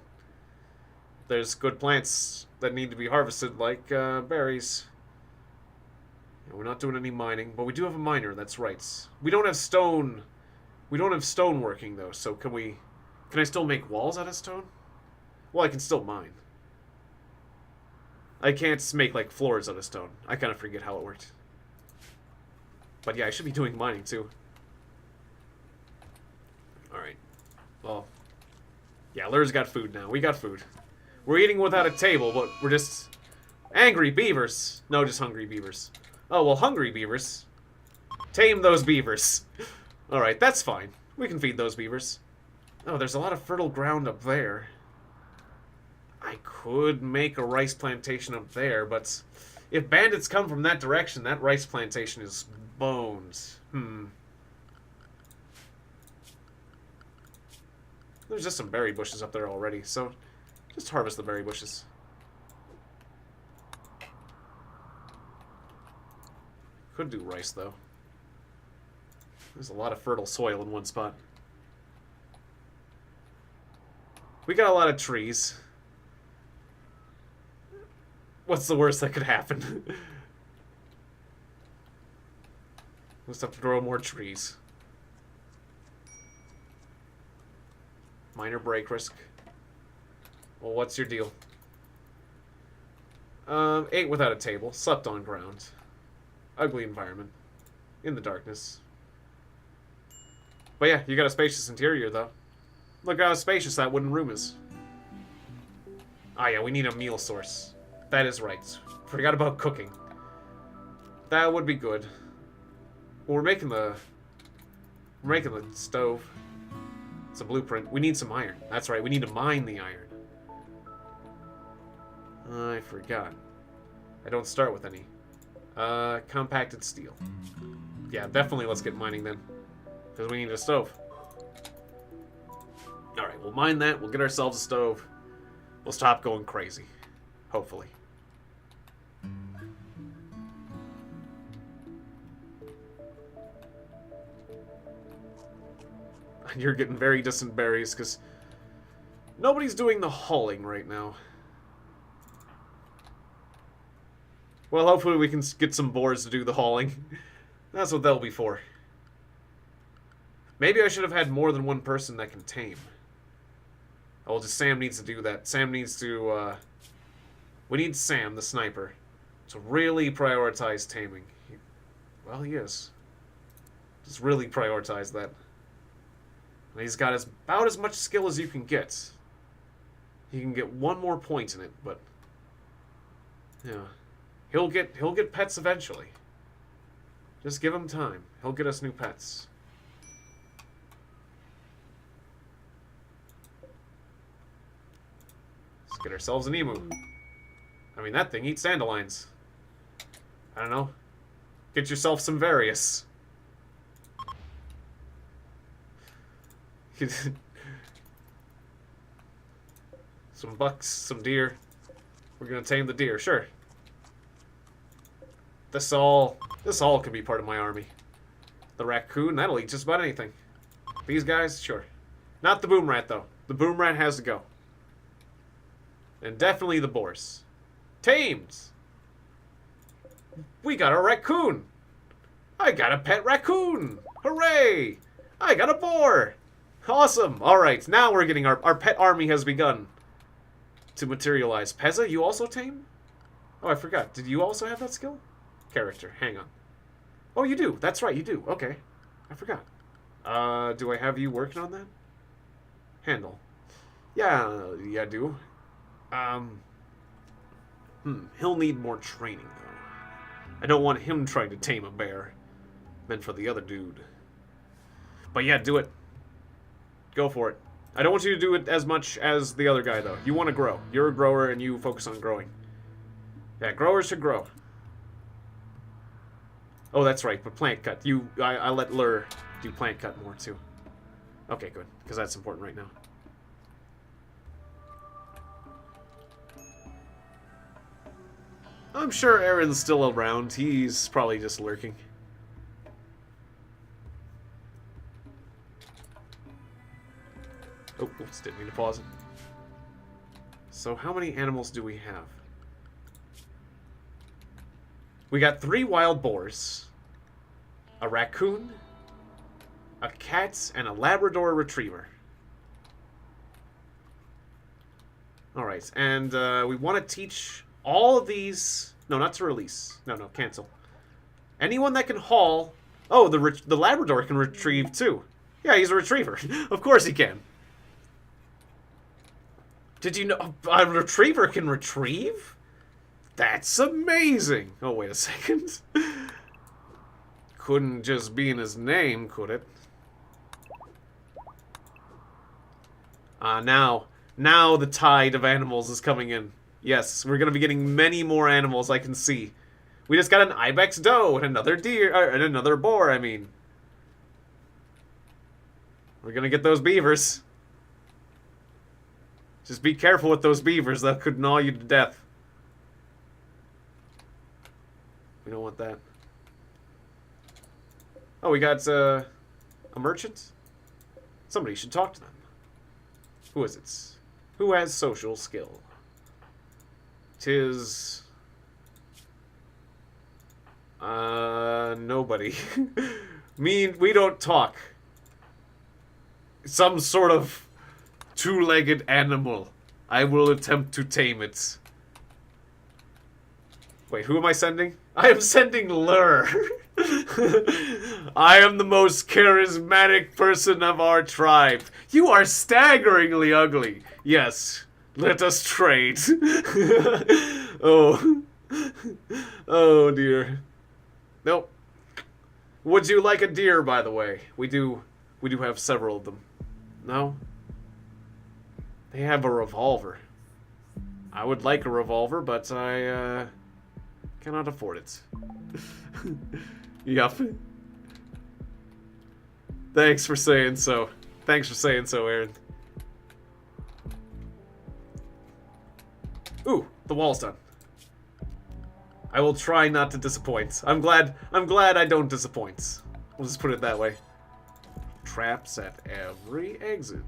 There's good plants that need to be harvested, like berries. We're not doing any mining, but we do have a miner, that's right. We don't have stone. We don't have stone working, though, so can I still make walls out of stone? Well, I can still mine. I can't make, like, floors out of stone. I kind of forget how it worked. But yeah, I should be doing mining, too. Alright. Well, yeah, Lyra's got food now. We got food. We're eating without a table, but we're just angry beavers. No, just hungry beavers. Oh, well, hungry beavers. Tame those beavers. Alright, that's fine. We can feed those beavers. Oh, there's a lot of fertile ground up there. I could make a rice plantation up there, but if bandits come from that direction, that rice plantation is bones. There's just some berry bushes up there already, so just harvest the berry bushes. Could do rice, though. There's a lot of fertile soil in one spot. We got a lot of trees. What's the worst that could happen? We'll just have to grow more trees. Minor break risk. Well, what's your deal? Ate without a table. Slept on ground. Ugly environment. In the darkness. But yeah, you got a spacious interior, though. Look how spacious that wooden room is. Ah, yeah, we need a meal source. That is right. Forgot about cooking. That would be good. Well, we're making the stove. It's a blueprint. We need some iron. That's right, we need to mine the iron. I forgot. I don't start with any. Compacted steel. Yeah, definitely let's get mining then. Because we need a stove. Alright, we'll mine that. We'll get ourselves a stove. We'll stop going crazy. Hopefully. You're getting very distant berries because nobody's doing the hauling right now. Well, hopefully we can get some boars to do the hauling. That's what they'll be for. Maybe I should have had more than one person that can tame. Oh, just Sam needs to do that. Sam needs to, we need Sam, the sniper, to really prioritize taming. Well, he is. Just really prioritize that. And he's got about as much skill as you can get. He can get one more point in it, but yeah, he'll get pets eventually. Just give him time. He'll get us new pets. Let's get ourselves an emu. I mean, that thing eats dandelions. I don't know. Get yourself some various. Some bucks, some deer. We're gonna tame the deer, sure. This all could be part of my army. The raccoon, that'll eat just about anything. These guys, sure. Not the boom rat though. The boom rat has to go. And definitely the boars. Tamed! We got a raccoon! I got a pet raccoon! Hooray! I got a boar! Awesome! Alright, now we're getting our pet army has begun to materialize. Pezza, you also tame? Oh, I forgot. Did you also have that skill? Character, hang on. Oh, you do. That's right, you do. Okay. I forgot. Do I have you working on that? Handle. Yeah, I do. He'll need more training, though. I don't want him trying to tame a bear. Meant for the other dude. But yeah, do it. Go for it. I don't want you to do it as much as the other guy, though. You want to grow. You're a grower, and you focus on growing. Yeah, growers should grow. Oh, that's right, but plant cut. I let Lur do plant cut more, too. Okay, good, because that's important right now. I'm sure Aaron's still around. He's probably just lurking. Oh, oops, didn't mean to pause it. So how many animals do we have? We got 3 wild boars, a raccoon, a cat, and a Labrador retriever. Alright, and we want to teach all of these... No, not to release. No, cancel. Anyone that can haul... Oh, the Labrador can retrieve too. Yeah, he's a retriever. Of course he can. Did you know a retriever can retrieve? That's amazing! Oh, wait a second. Couldn't just be in his name, could it? Now the tide of animals is coming in. Yes, we're gonna be getting many more animals, I can see. We just got an ibex doe and another deer, and another boar, I mean. We're gonna get those beavers. Just be careful with those beavers, that could gnaw you to death. We don't want that. Oh, we got A merchant? Somebody should talk to them. Who is it? Who has social skill? 'Tis... nobody. We don't talk. Some sort of two-legged animal. I will attempt to tame it. Wait, who am I sending? I am sending Lur. I am the most charismatic person of our tribe. You are staggeringly ugly. Yes, let us trade. Oh. Oh, dear. Nope. Would you like a deer, by the way? We do have several of them. No? They have a revolver. I would like a revolver, but I, cannot afford it. Yup. Thanks for saying so. Thanks for saying so, Aaron. Ooh, the wall's done. I will try not to disappoint. I'm glad I don't disappoint. We'll just put it that way. Traps at every exit.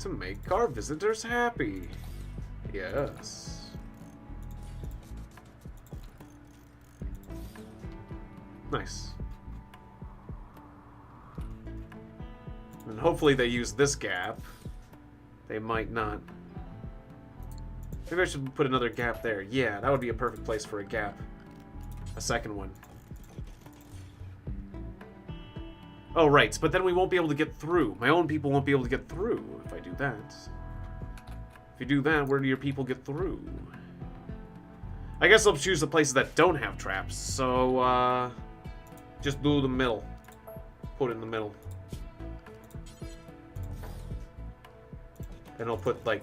To make our visitors happy. Yes. Nice. And hopefully they use this gap. They might not. Maybe I should put another gap there. Yeah, that would be a perfect place for a gap. A second one. Oh, right, but then we won't be able to get through. My own people won't be able to get through if I do that. If you do that, where do your people get through? I guess I'll choose the places that don't have traps, so, just do the middle. Put it in the middle. And I'll put, like,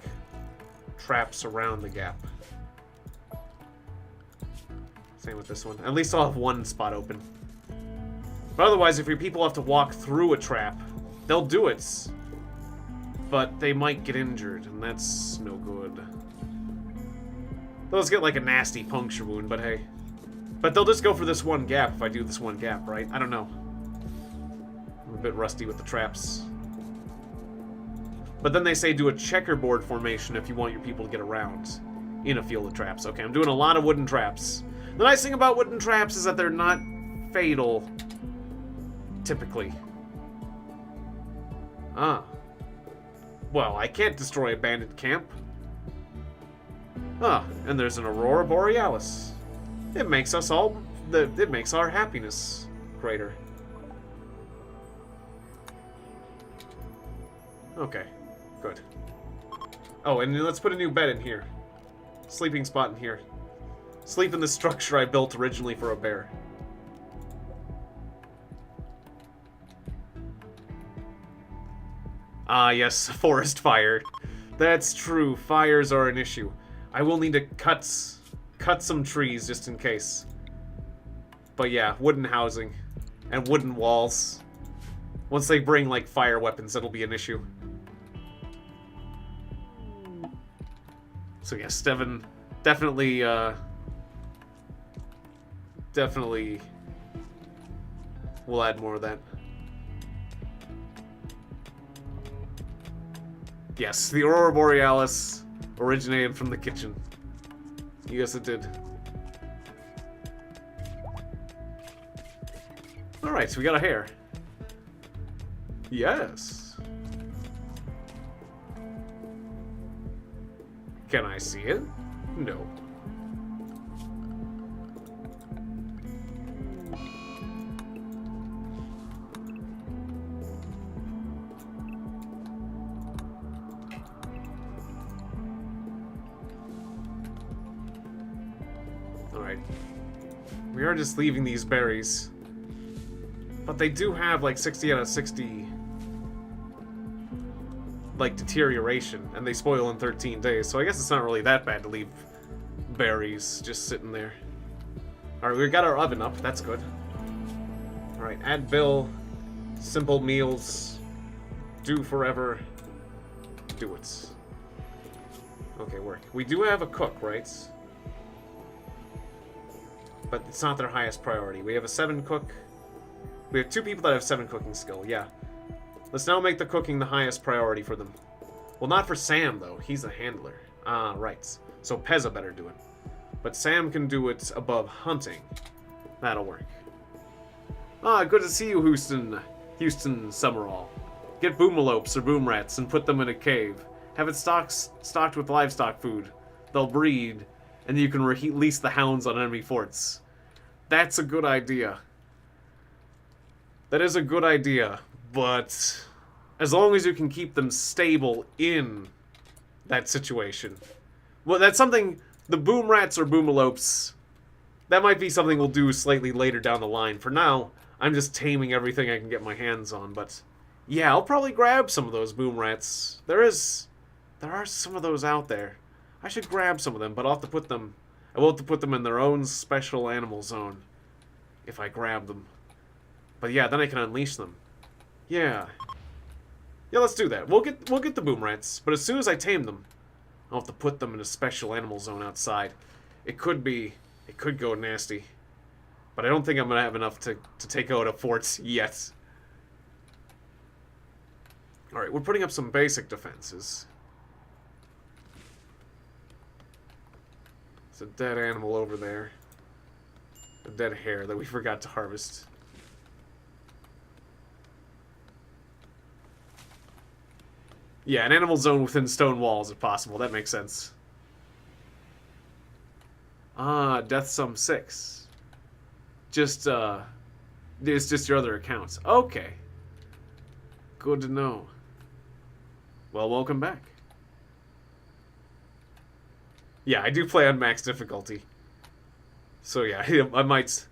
traps around the gap. Same with this one. At least I'll have one spot open. But otherwise, if your people have to walk through a trap, they'll do it. But they might get injured, and that's no good. They'll just get like a nasty puncture wound, but hey. But they'll just go for this one gap if I do this one gap, right? I don't know. I'm a bit rusty with the traps. But then they say do a checkerboard formation if you want your people to get around in a field of traps. Okay, I'm doing a lot of wooden traps. The nice thing about wooden traps is that they're not fatal, typically. Ah. Well, I can't destroy a bandit camp. Ah, and there's an Aurora Borealis. It makes us all... it makes our happiness greater. Okay, good. Oh, and let's put a new bed in here. Sleeping spot in here. Sleep in the structure I built originally for a bear. Ah, yes, forest fire. That's true, fires are an issue. I will need to cut some trees just in case. But yeah, wooden housing. And wooden walls. Once they bring, like, fire weapons, that'll be an issue. So yes, definitely, definitely we'll add more of that. Yes, the Aurora Borealis originated from the kitchen. Yes, it did. Alright, so we got a hare. Yes. Can I see it? No. Alright. We are just leaving these berries. But they do have like 60 out of 60 like deterioration, and they spoil in 13 days, so I guess it's not really that bad to leave berries just sitting there. Alright, we got our oven up, that's good. Alright, add bill, simple meals, do forever, do it. Okay, work. We do have a cook, right? But it's not their highest priority. We have a 7 cook, We have 2 people that have 7 cooking skill, yeah. Let's now make the cooking the highest priority for them. Well, not for Sam, though. He's a handler. Ah, right. So Pezza better do it. But Sam can do it above hunting. That'll work. Ah, good to see you, Houston. Houston Summerall. Get boomalopes or boom rats and put them in a cave. Have it stocked with livestock food. They'll breed, and you can release the hounds on enemy forts. That's a good idea. That is a good idea, but as long as you can keep them stable in that situation. Well, that's something, the boom rats or boomalopes, that might be something we'll do slightly later down the line. For now, I'm just taming everything I can get my hands on, but yeah, I'll probably grab some of those boom rats. There are some of those out there. I should grab some of them, but I will have to put them in their own special animal zone if I grab them. But yeah, then I can unleash them. Yeah. Yeah, let's do that. We'll get the boom rats, but as soon as I tame them, I'll have to put them in a special animal zone outside. It could go nasty. But I don't think I'm gonna have enough to take out a fort yet. Alright, we're putting up some basic defenses. There's a dead animal over there. A dead hare that we forgot to harvest. Yeah, an animal zone within stone walls if possible. That makes sense. Ah, death sum 6. It's just your other accounts. Okay. Good to know. Well, welcome back. Yeah, I do play on max difficulty. So yeah, I might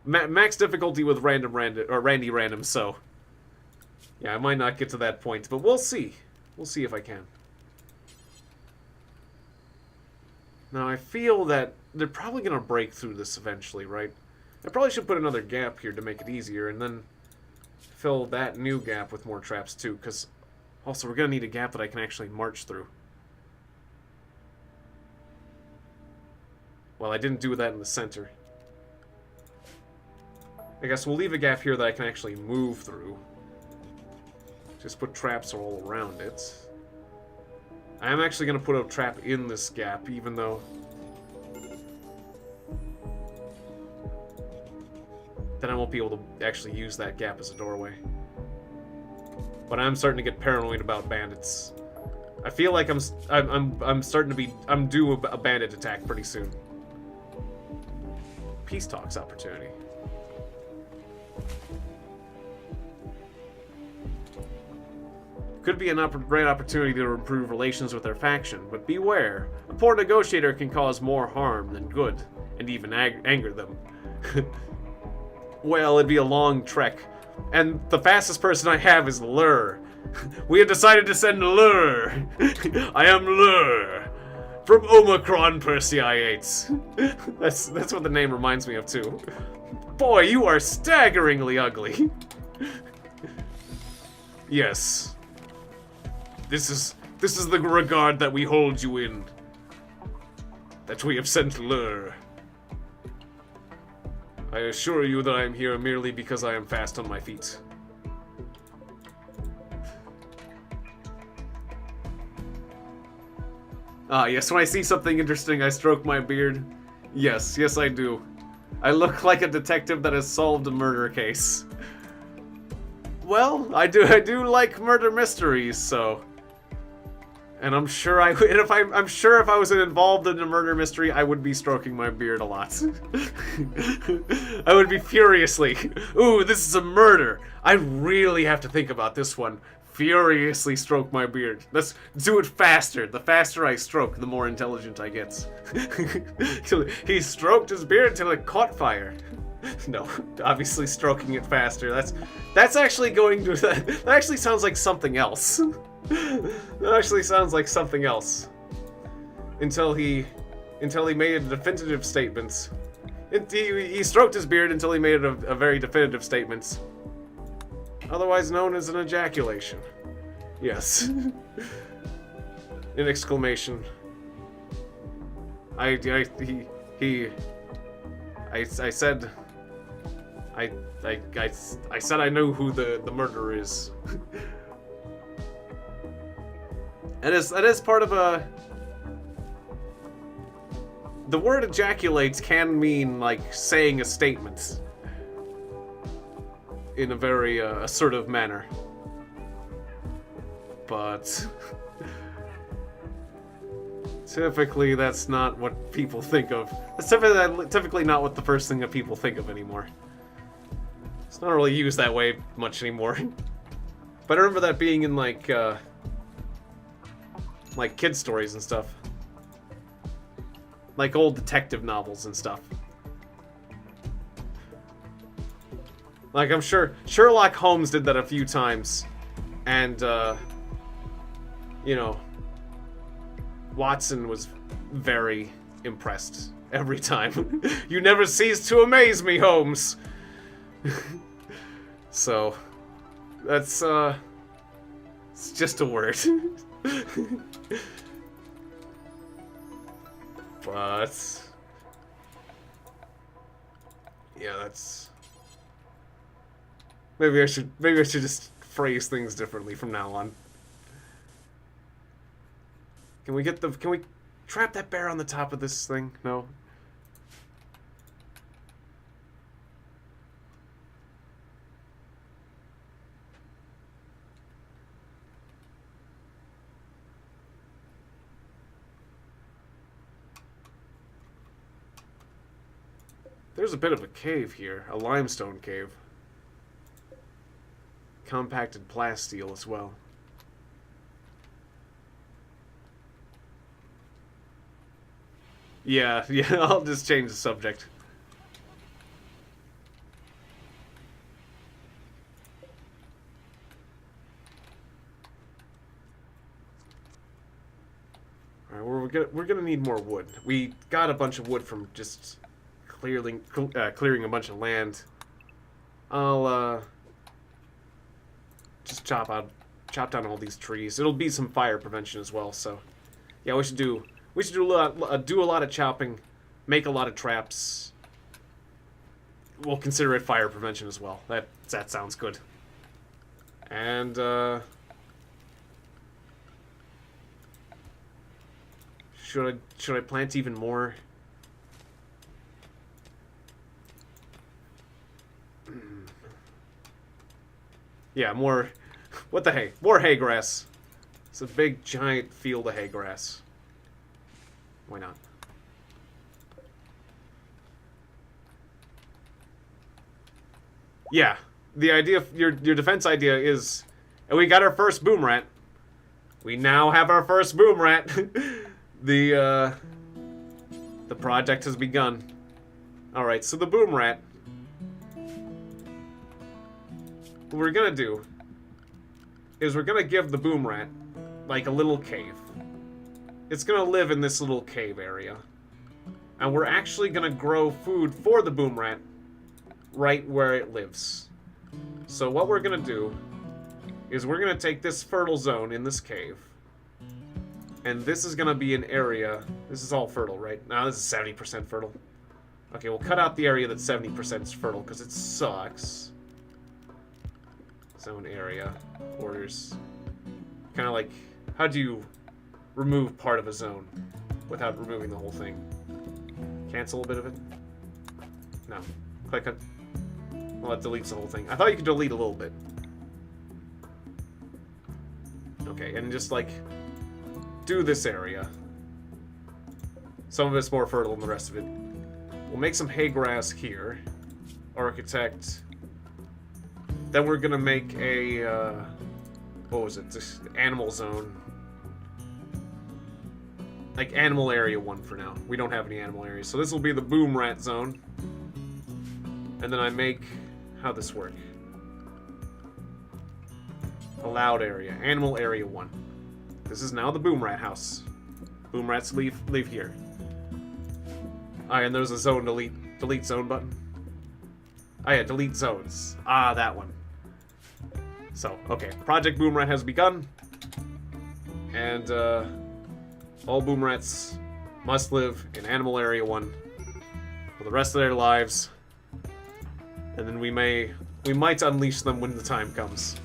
max difficulty with Randy Random. So yeah, I might not get to that point, but we'll see. We'll see if I can. Now I feel that they're probably gonna break through this eventually, right? I probably should put another gap here to make it easier, and then fill that new gap with more traps too, because also we're gonna need a gap that I can actually march through. Well, I didn't do that in the center. I guess we'll leave a gap here that I can actually move through. Just put traps all around it. I am actually going to put a trap in this gap, even though then I won't be able to actually use that gap as a doorway. But I'm starting to get paranoid about bandits. I feel like I'm due a bandit attack pretty soon. Peace talks opportunity. Could be a great opportunity to improve relations with their faction, but beware. A poor negotiator can cause more harm than good, and even anger them. Well, it'd be a long trek, and the fastest person I have is Lur. We have decided to send Lur. I am Lur. From Omicron Perseiates. That's what the name reminds me of too. Boy, you are staggeringly ugly. Yes. This is the regard that we hold you in. That we have sent Lur. I assure you that I am here merely because I am fast on my feet. Ah, yes, when I see something interesting, I stroke my beard. Yes, yes I do. I look like a detective that has solved a murder case. Well, I do like murder mysteries, so... And I'm sure I'm sure if I was involved in a murder mystery, I would be stroking my beard a lot. I would be furiously, ooh, this is a murder. I really have to think about this one. Furiously stroke my beard. Let's do it faster. The faster I stroke, the more intelligent I get. He stroked his beard until it caught fire. No, obviously stroking it faster. That's actually going to... That actually sounds like something else. That actually sounds like something else. Until he made a definitive statement. He stroked his beard until he made a very definitive statement. Otherwise known as an ejaculation. Yes. An exclamation. I said I said I know who the murderer is. That is part of a... The word ejaculates can mean, like, saying a statement. In a very assertive manner. But... typically, that's not what people think of. That's typically not what the first thing that people think of anymore. It's not really used that way much anymore. But I remember that being in, like kid stories and stuff. Like old detective novels and stuff. Like, I'm sure Sherlock Holmes did that a few times. And, you know, Watson was very impressed every time. You never cease to amaze me, Holmes! So, that's, it's just a word. But... yeah, that's... Maybe I should just phrase things differently from now on. Can we trap that bear on the top of this thing? No? There's a bit of a cave here, a limestone cave. Compacted plasteel as well. Yeah, I'll just change the subject. Alright, we're gonna need more wood. We got a bunch of wood from just clearing a bunch of land. I'll just chop down all these trees. It'll be some fire prevention as well. So, yeah, we should do a lot of chopping, make a lot of traps. We'll consider it fire prevention as well. That sounds good. And should I plant even more? Yeah, more... What the hay? More hay grass. It's a big, giant field of hay grass. Why not? Yeah. The idea... Your defense idea is... And we got our first boom rat. We now have our first boom rat. The project has begun. Alright, so the boom rat... What we're gonna do is we're gonna give the boom rat like a little cave. It's gonna live in this little cave area. And we're actually gonna grow food for the boom rat right where it lives. So what we're gonna do is we're gonna take this fertile zone in this cave. And this is gonna be an area... This is all fertile, right? Now this is 70% fertile. Okay, we'll cut out the area that's 70% is fertile because it sucks. Zone area, borders. Kind of like, how do you remove part of a zone without removing the whole thing? Cancel a bit of it? No. Click it. Well, that deletes the whole thing. I thought you could delete a little bit. Okay, and just like, do this area. Some of it's more fertile than the rest of it. We'll make some hay grass here. Architect. Then we're gonna make a, what was it? This animal zone. Like animal area 1 for now. We don't have any animal areas. So this will be the boom rat zone. And then I make, how'd this work? Allowed area, animal area 1. This is now the boom rat house. Boom rats leave here. Alright, and there's a zone delete zone button. Oh yeah, delete zones. Ah, that one. So, okay. Project Boom Rat has begun. And, all boom rats must live in Animal Area 1 for the rest of their lives. And then we might unleash them when the time comes.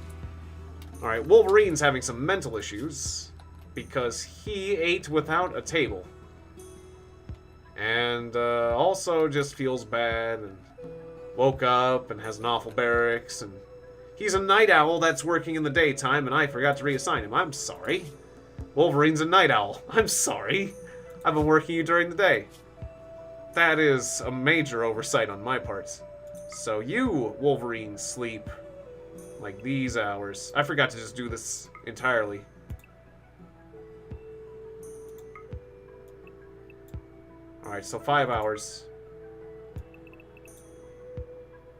Alright, Wolverine's having some mental issues because he ate without a table. And also just feels bad and woke up and has an awful barracks. And he's a night owl that's working in the daytime and I forgot to reassign him. I'm sorry. Wolverine's a night owl. I'm sorry. I've been working you during the day. That is a major oversight on my part. So you, Wolverine, sleep like these hours. I forgot to just do this entirely. Alright, so 5 hours.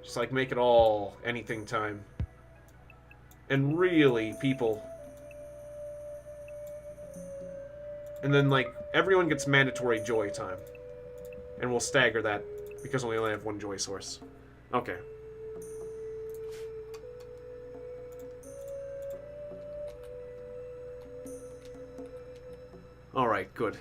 Just like make it all anything time. And really, people. And then like everyone gets mandatory joy time. And we'll stagger that because we only have one joy source. Okay. Alright, good.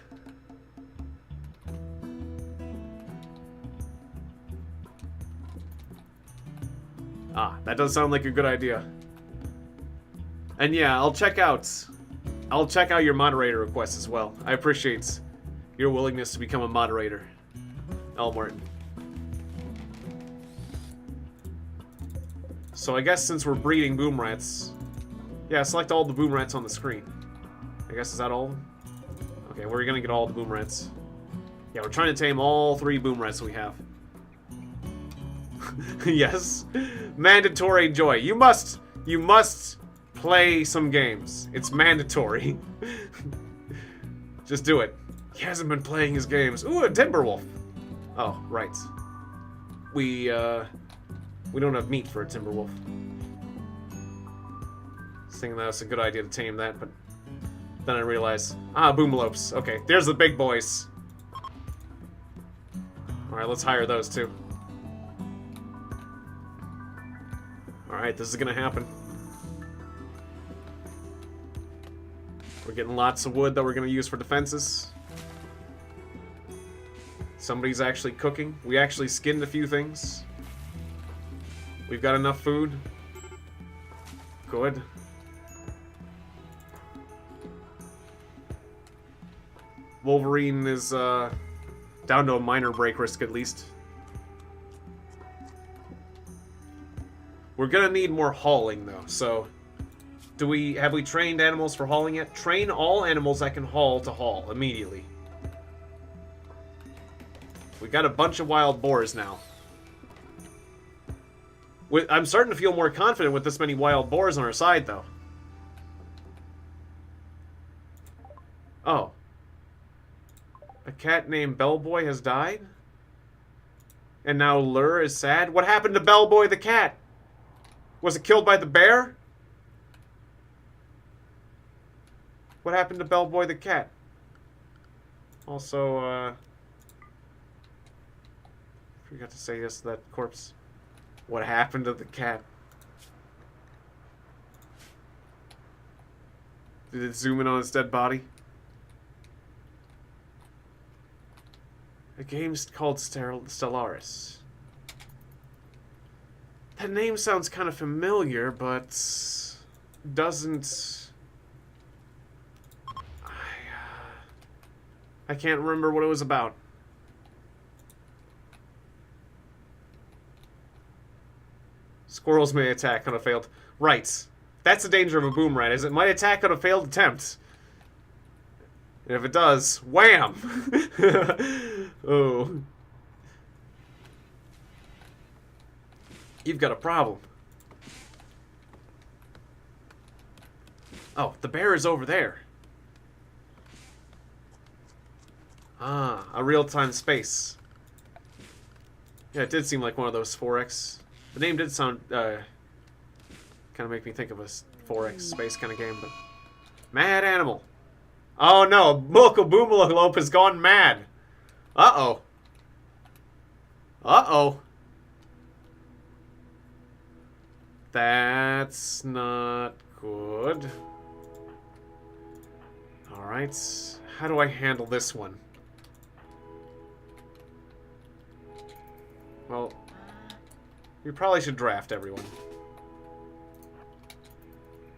Ah, that does sound like a good idea. And yeah, I'll check out your moderator requests as well. I appreciate your willingness to become a moderator, Elmort. So I guess since we're breeding boom rats, yeah, select all the boom rats on the screen. I guess, is that all? Okay, we're gonna get all the boom rats. Yeah, we're trying to tame all 3 boom rats we have. Yes. Mandatory joy. You must play some games. It's mandatory. Just do it. He hasn't been playing his games. Ooh, a Timberwolf. Oh, right. We don't have meat for a Timberwolf. I was thinking that was a good idea to tame that, but then I realized, boomalopes. Okay, there's the big boys. Alright, let's hire those too. Alright, this is gonna happen. We're getting lots of wood that we're gonna use for defenses. Somebody's actually cooking. We actually skinned a few things. We've got enough food. Good. Wolverine is down to a minor break risk at least. We're gonna need more hauling though, so have we trained animals for hauling yet? Train all animals that can haul to haul immediately. We got a bunch of wild boars now. I'm starting to feel more confident with this many wild boars on our side though. Oh. A cat named Bellboy has died? And now Lure is sad? What happened to Bellboy the cat? Was it killed by the bear? What happened to Bellboy the cat? Also, forgot to say this to that corpse. What happened to the cat? Did it zoom in on its dead body? A game called Stellaris. That name sounds kind of familiar, but doesn't... I can't remember what it was about. Squirrels may attack on a failed... Right. That's the danger of a boom rat, is it might attack on a failed attempt. And if it does, wham! Oh. You've got a problem. Oh, the bear is over there. Ah, a real-time space. Yeah, it did seem like one of those 4X. The name did sound, kind of make me think of a 4X space kind of game, but... Mad animal. Oh no, Mulka Boomalope has gone mad. Uh-oh. Uh-oh. That's not good. Alright. How do I handle this one? Well, We probably should draft everyone.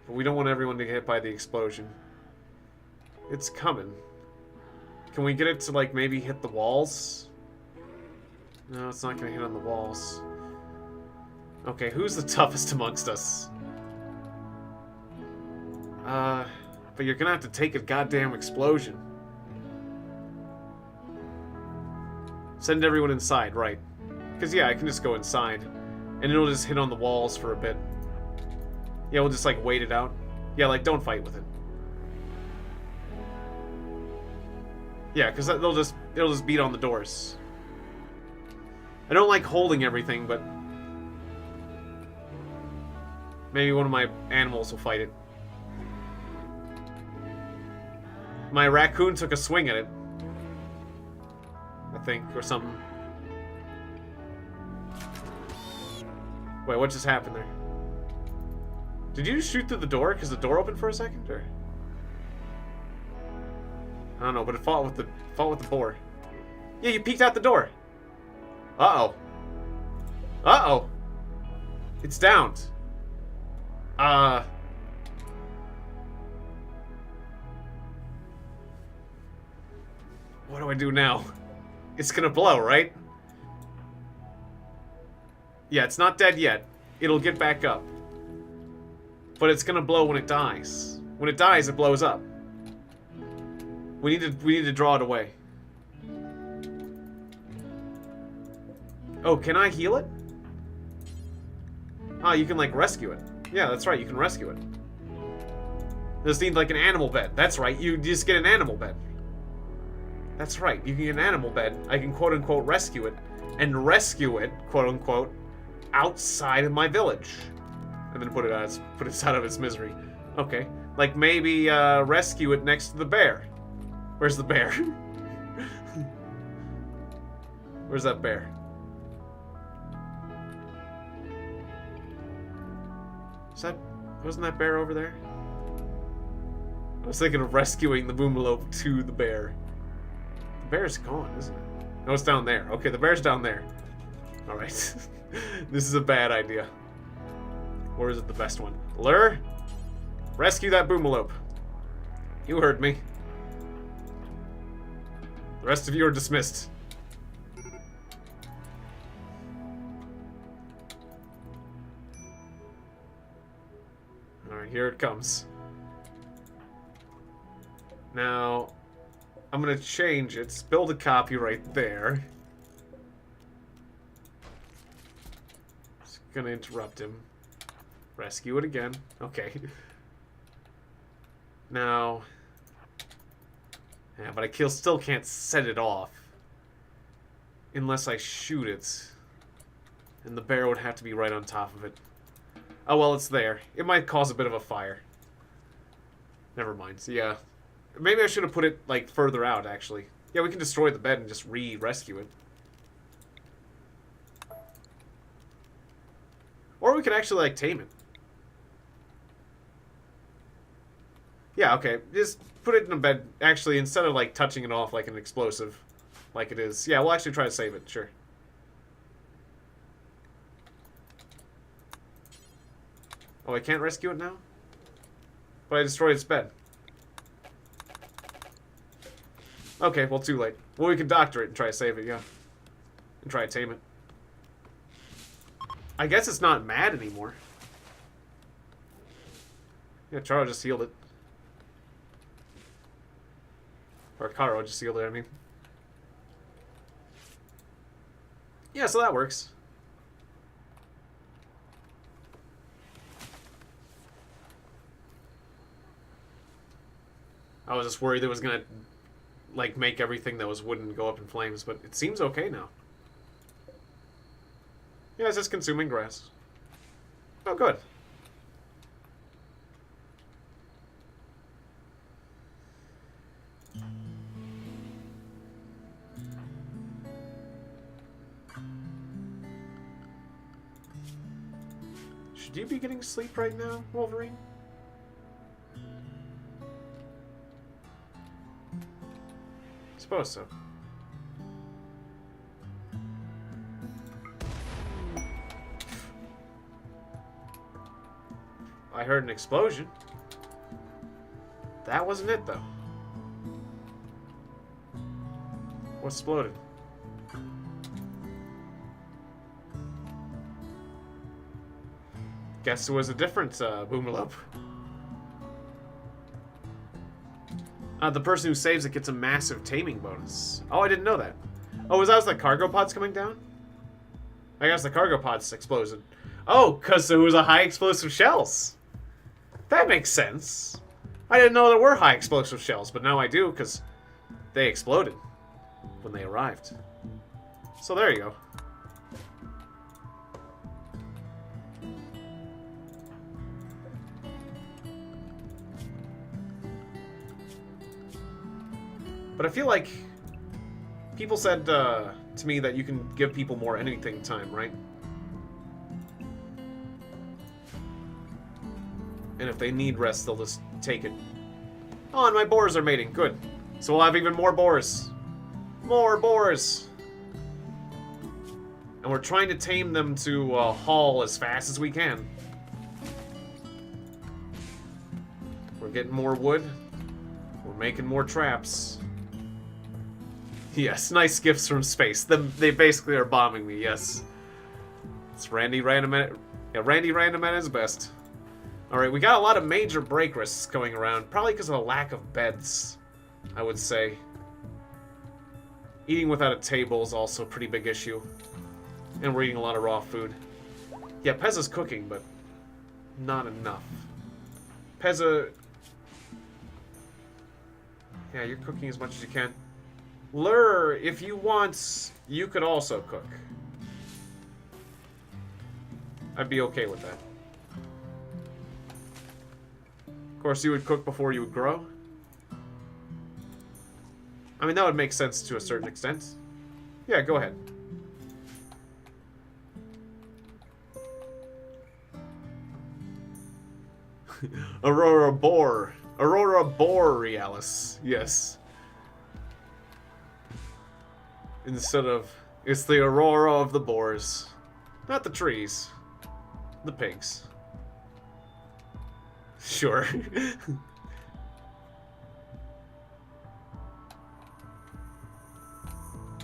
But we don't want everyone to get hit by the explosion. It's coming. Can we get it to, like, maybe hit the walls? No, it's not gonna hit on the walls. Okay, who's the toughest amongst us? But you're gonna have to take a goddamn explosion. Send everyone inside, right. Because, yeah, I can just go inside. And it'll just hit on the walls for a bit. Yeah, we'll just, like, wait it out. Yeah, like, don't fight with it. Yeah, because it'll just beat on the doors. I don't like holding everything, but maybe one of my animals will fight it. My raccoon took a swing at it, I think, or something. Wait, what just happened there? Did you shoot through the door because the door opened for a second, or? I don't know, but it fought with the boar. Yeah, you peeked out the door. Uh-oh. Uh-oh. It's downed. What do I do now? It's gonna blow, right? Yeah, it's not dead yet. It'll get back up. But it's gonna blow when it dies. When it dies, it blows up. We need to draw it away. Oh, can I heal it? Ah, you can, like, rescue it. Yeah, that's right, you can rescue it. This needs, like, an animal bed. That's right, you just get an animal bed. That's right, you can get an animal bed. I can quote-unquote rescue it. And rescue it, quote-unquote, outside of my village. And then put it out of its misery. Okay. Like, maybe, rescue it next to the bear. Where's the bear? Where's that bear? Wasn't that bear over there? I was thinking of rescuing the boomalope to the bear. The bear's gone, isn't it? No, it's down there. Okay, the bear's down there. Alright. This is a bad idea. Or is it the best one? Lure? Rescue that boomalope. You heard me. The rest of you are dismissed. Alright, here it comes. Now, I'm gonna change it. Build a copy right there. It's gonna interrupt him. Rescue it again. Okay. Now... Yeah, but I still can't set it off. Unless I shoot it. And the bear would have to be right on top of it. Oh, well, it's there. It might cause a bit of a fire. Never mind. So, yeah. Maybe I should have put it, like, further out, actually. Yeah, we can destroy the bed and just rescue it. Or we could actually, like, tame it. Yeah, okay. Just put it in a bed. Actually, instead of, like, touching it off like an explosive, like it is. Yeah, we'll actually try to save it. Sure. Oh, I can't rescue it now? But I destroyed its bed. Okay, well, too late. Well, we can doctor it and try to save it, yeah. And try to tame it. I guess it's not mad anymore. Yeah, Charo just healed it. Or Karo just healed it, I mean. Yeah, so that works. I was just worried it was gonna, like, make everything that was wooden go up in flames, but it seems okay now. Yeah, it's just consuming grass. Oh, good. Should you be getting sleep right now, Wolverine? Suppose so. I heard an explosion. That wasn't it, though. What exploded? Guess it was a different Boomerlope. The person who saves it gets a massive taming bonus. Oh, I didn't know that. Oh, was that the cargo pods coming down? I guess the cargo pods exploded. Oh, because it was a high explosive shells. That makes sense. I didn't know there were high explosive shells, but now I do, because they exploded when they arrived. So there you go. But I feel like people said to me that you can give people more anything time, right? And if they need rest, they'll just take it. Oh, and my boars are mating. Good. So we'll have even more boars. More boars! And we're trying to tame them to haul as fast as we can. We're getting more wood. We're making more traps. Yes, nice gifts from space. They basically are bombing me, yes. It's Randy Random at his best. Alright, we got a lot of major break risks going around, probably because of a lack of beds, I would say. Eating without a table is also a pretty big issue. And we're eating a lot of raw food. Yeah, Pezza's cooking, but not enough. Pezza... Yeah, you're cooking as much as you can. Lure, if you want, you could also cook. I'd be okay with that. Of course, you would cook before you would grow. I mean, that would make sense to a certain extent. Yeah, go ahead. Aurora Borealis. Yes. Instead of... It's the aurora of the boars. Not the trees. The pigs. Sure.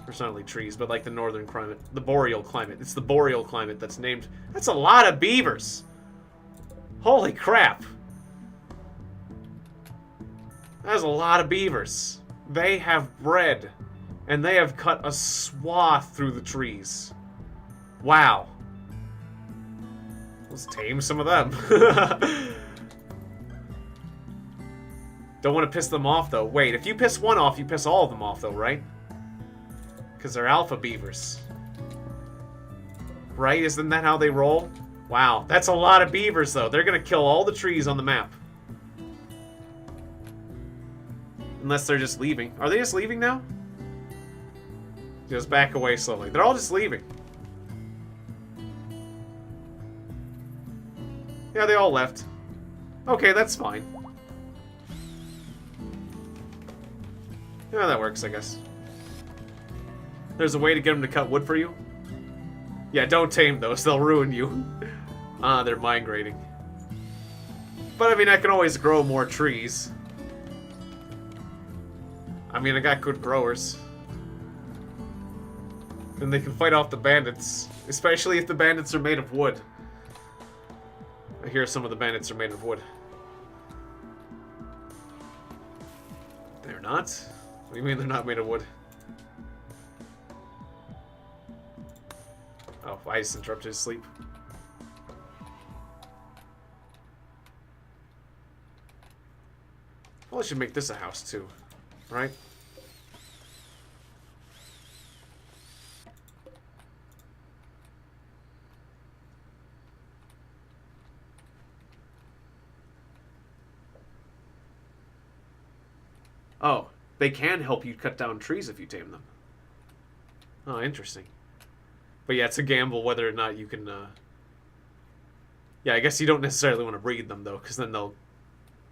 It's not only trees, but like the northern climate. The boreal climate. It's the boreal climate that's named... That's a lot of beavers! Holy crap! That's a lot of beavers. They have bred. And they have cut a swath through the trees. Wow. Let's tame some of them. Don't want to piss them off, though. Wait, if you piss one off, you piss all of them off, though, right? Because they're alpha beavers. Right? Isn't that how they roll? Wow, that's a lot of beavers, though. They're going to kill all the trees on the map. Unless they're just leaving. Are they just leaving now? Just back away slowly. They're all just leaving. Yeah, they all left. Okay, that's fine. Yeah, that works, I guess. There's a way to get them to cut wood for you? Yeah, don't tame those. They'll ruin you. They're migrating. But, I mean, I can always grow more trees. I mean, I got good growers. Then they can fight off the bandits. Especially if the bandits are made of wood. I hear some of the bandits are made of wood. They're not? What do you mean they're not made of wood? Oh, I just interrupted his sleep. Well, I should make this a house too, right? Oh, they can help you cut down trees if you tame them. Oh, interesting. But yeah, it's a gamble whether or not you can, Yeah, I guess you don't necessarily want to breed them, though, because then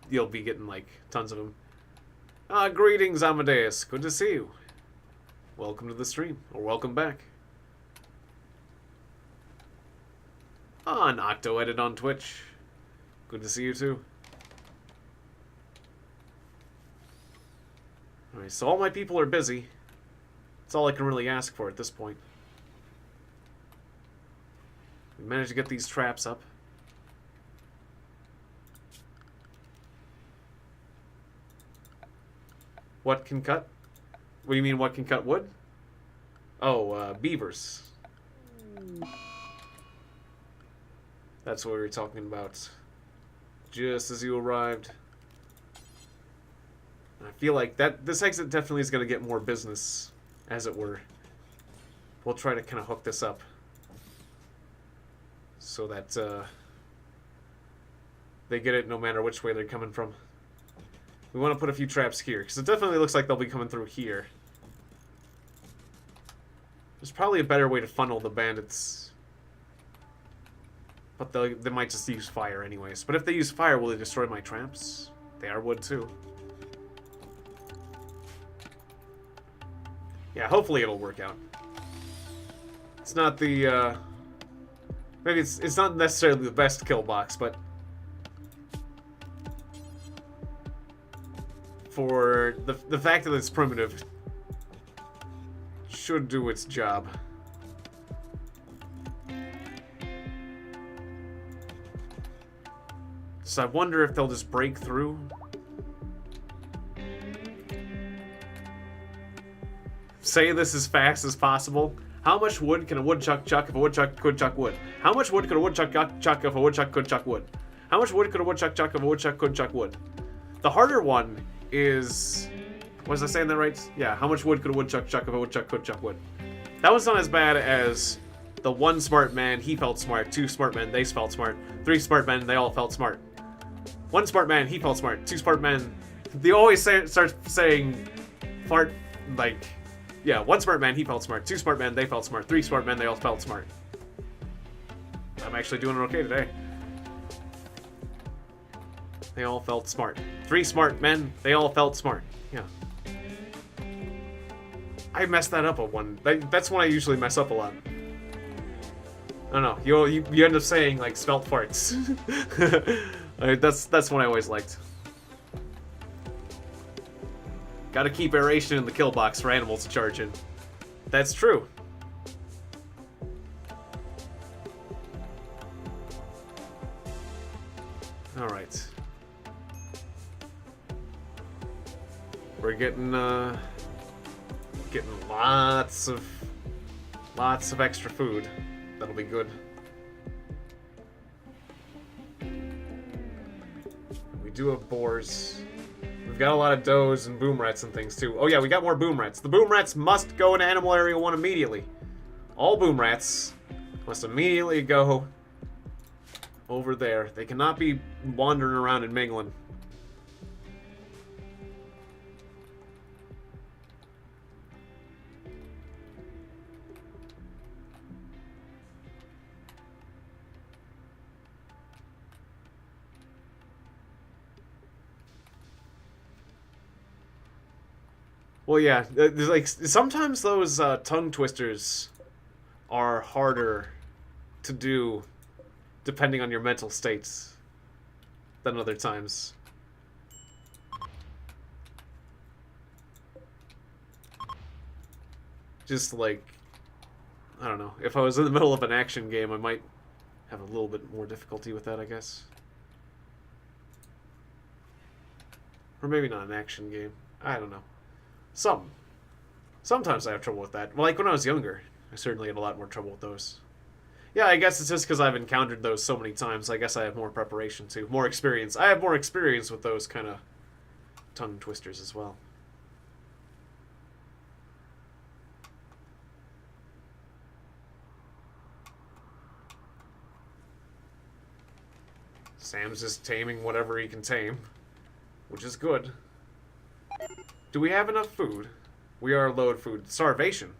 you'll be getting, like, tons of them. Greetings, Amadeus. Good to see you. Welcome to the stream, or welcome back. Nocto edit on Twitch. Good to see you too. Alright, so all my people are busy. That's all I can really ask for at this point. We managed to get these traps up. What can cut? What do you mean, what can cut wood? Oh, beavers. That's what we were talking about. Just as you arrived. I feel like this exit definitely is going to get more business, as it were. We'll try to kind of hook this up. So that they get it no matter which way they're coming from. We want to put a few traps here, because it definitely looks like they'll be coming through here. There's probably a better way to funnel the bandits. But they might just use fire anyways. But if they use fire, will they destroy my traps? They are wood too. Yeah, hopefully it'll work out. It's not the, maybe it's not necessarily the best kill box, but for the fact that it's primitive, should do its job. So I wonder if they'll just break through. Say this as fast as possible. How much wood can a woodchuck chuck if a woodchuck could chuck wood? How much wood could a woodchuck chuck if a woodchuck could chuck wood? How much wood could a woodchuck chuck if a woodchuck could chuck wood? The harder one is... Was I saying that right? Yeah, how much wood could a woodchuck chuck if a woodchuck could chuck wood? That was not as bad as the one smart man, he felt smart. Two smart men, they felt smart. Three smart men, they all felt smart. One smart man, he felt smart. Two smart men, they always start saying fart, like... Yeah, one smart man, he felt smart. Two smart men, they felt smart. Three smart men, they all felt smart. I'm actually doing okay today. They all felt smart. Three smart men, they all felt smart. Yeah. I messed that up at one. That's when I usually mess up a lot. I don't know. You end up saying, like, spelt farts. That's what I always liked. Gotta keep aeration in the kill box for animals to charge in. That's true. Alright. We're getting lots of extra food. That'll be good. We do have boars. We've got a lot of does and boom rats and things too. Oh yeah, we got more boom rats. The boom rats must go into Animal Area 1 immediately. All boom rats must immediately go over there. They cannot be wandering around and mingling. Well, yeah, there's like sometimes those tongue twisters are harder to do depending on your mental states than other times. Just like, I don't know, if I was in the middle of an action game, I might have a little bit more difficulty with that, I guess. Or maybe not an action game. I don't know. Sometimes I have trouble with that. Well, like when I was younger, I certainly had a lot more trouble with those. Yeah, I guess it's just because I've encountered those so many times. I guess I have more preparation too, more experience. I have more experience with those kind of tongue twisters as well. Sam's just taming whatever he can tame, which is good. Do we have enough food? We are low on food. Starvation.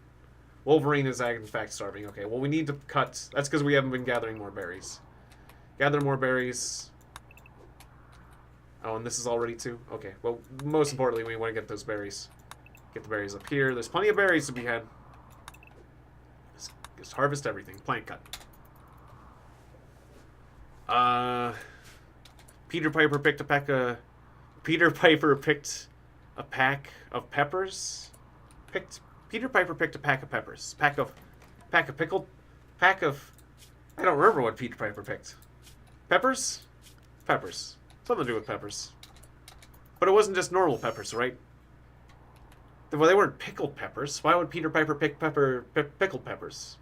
Wolverine is in fact starving. Okay, well we need to cut. That's because we haven't been gathering more berries. Gather more berries. Oh, and this is already too? Okay, well most importantly we want to get those berries. Get the berries up here. There's plenty of berries to be had. Just harvest everything. Plant cut. Peter Piper picked a pack of... Peter Piper picked a pack of peppers? Peter Piper picked a pack of peppers. Pack of pickled... Pack of... I don't remember what Peter Piper picked. Peppers? Peppers. Something to do with peppers. But it wasn't just normal peppers, right? Well, they weren't pickled peppers. Why would Peter Piper pick pickled peppers?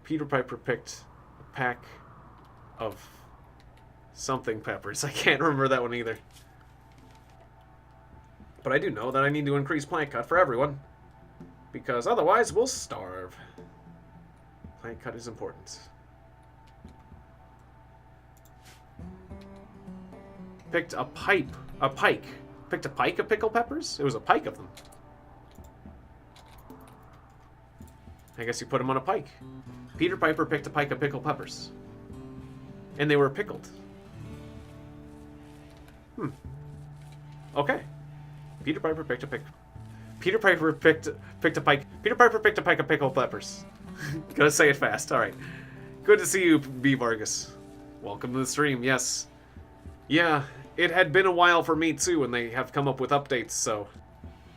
Peter Piper picked a pack of something peppers. I can't remember that one either. But I do know that I need to increase plant cut for everyone. Because otherwise we'll starve. Plant cut is important. Picked a pike. Picked a pike of pickled peppers? It was a pike of them. I guess you put them on a pike. Peter Piper picked a pike of pickled peppers. And they were pickled. Okay. Peter Piper picked a pike. Peter Piper picked a pike. Peter Piper picked a pike of pickled peppers. Gotta say it fast. Alright. Good to see you, B. Vargas. Welcome to the stream, yes. Yeah, it had been a while for me too, and they have come up with updates, so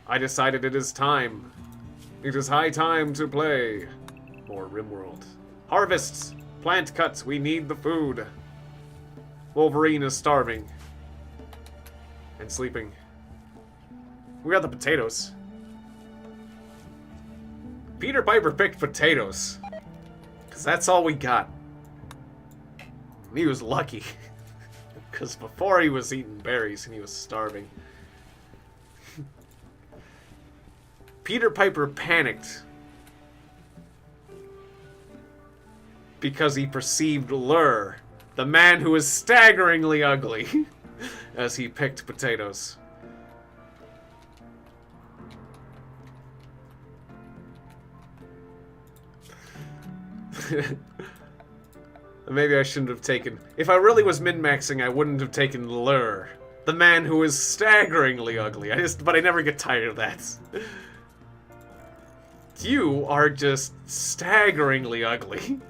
I decided it is time. It is high time to play more Rimworld. Harvests! Plant cuts, we need the food. Wolverine is starving. And sleeping. We got the potatoes. Peter Piper picked potatoes. Because that's all we got. He was lucky. Because before he was eating berries and he was starving. Peter Piper panicked. Because he perceived Lur, the man who is staggeringly ugly, as he picked potatoes. Maybe I shouldn't have taken... If I really was min-maxing, I wouldn't have taken Lur, the man who is staggeringly ugly. But I never get tired of that. You are just staggeringly ugly.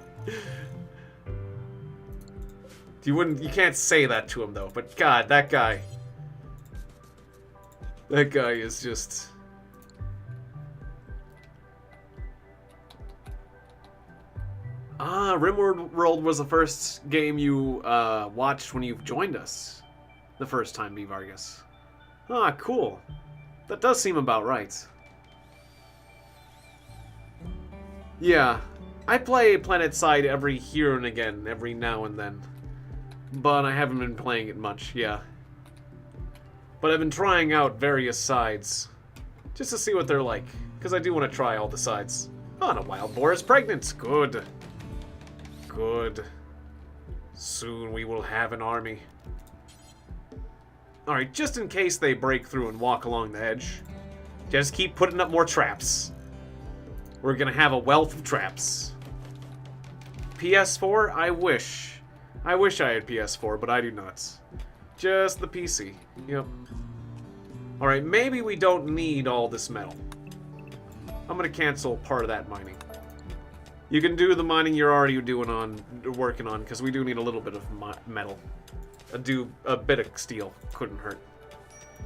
You can't say that to him though, but God, that guy is just... Ah, Rimworld was the first game you watched when you joined us. The first time, B. Vargas. Ah, cool. That does seem about right. Yeah, I play PlanetSide every here and again, every now and then. But I haven't been playing it much, yeah. But I've been trying out various sides. Just to see what they're like. Because I do want to try all the sides. Oh, and a wild boar is pregnant. Good. Good. Soon we will have an army. Alright, just in case they break through and walk along the edge, just keep putting up more traps. We're gonna have a wealth of traps. PS4? I wish. I wish I had PS4, but I do not. Just the PC. Yep. Alright, maybe we don't need all this metal. I'm gonna cancel part of that mining. You can do the mining you're already working on, because we do need a little bit of metal. A bit of steel couldn't hurt.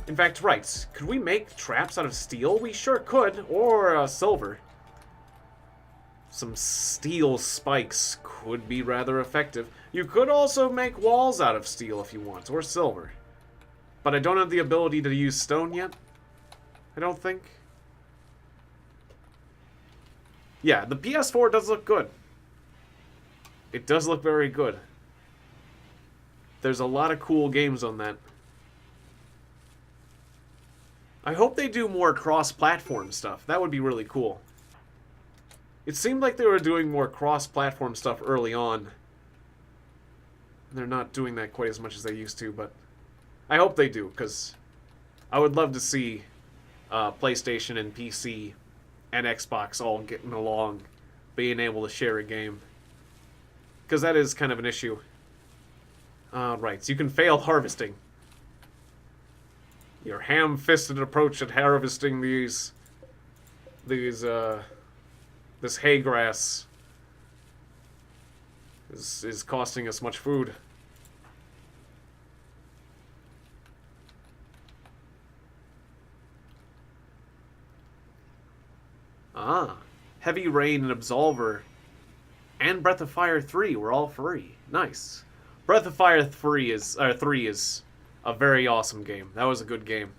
In fact, right, could we make traps out of steel? We sure could, or silver. Some steel spikes could be rather effective. You could also make walls out of steel if you want, or silver. But I don't have the ability to use stone yet. I don't think. Yeah, the PS4 does look good. It does look very good. There's a lot of cool games on that. I hope they do more cross-platform stuff. That would be really cool. It seemed like they were doing more cross-platform stuff early on. They're not doing that quite as much as they used to, but I hope they do, because I would love to see PlayStation and PC and Xbox all getting along, being able to share a game. Because that is kind of an issue. Right, so you can fail harvesting. Your ham-fisted approach at harvesting this hay grass is costing us much food. Ah, Heavy Rain and Absolver and Breath of Fire 3 were all free. Nice. Breath of Fire 3 is a very awesome game. That was a good game.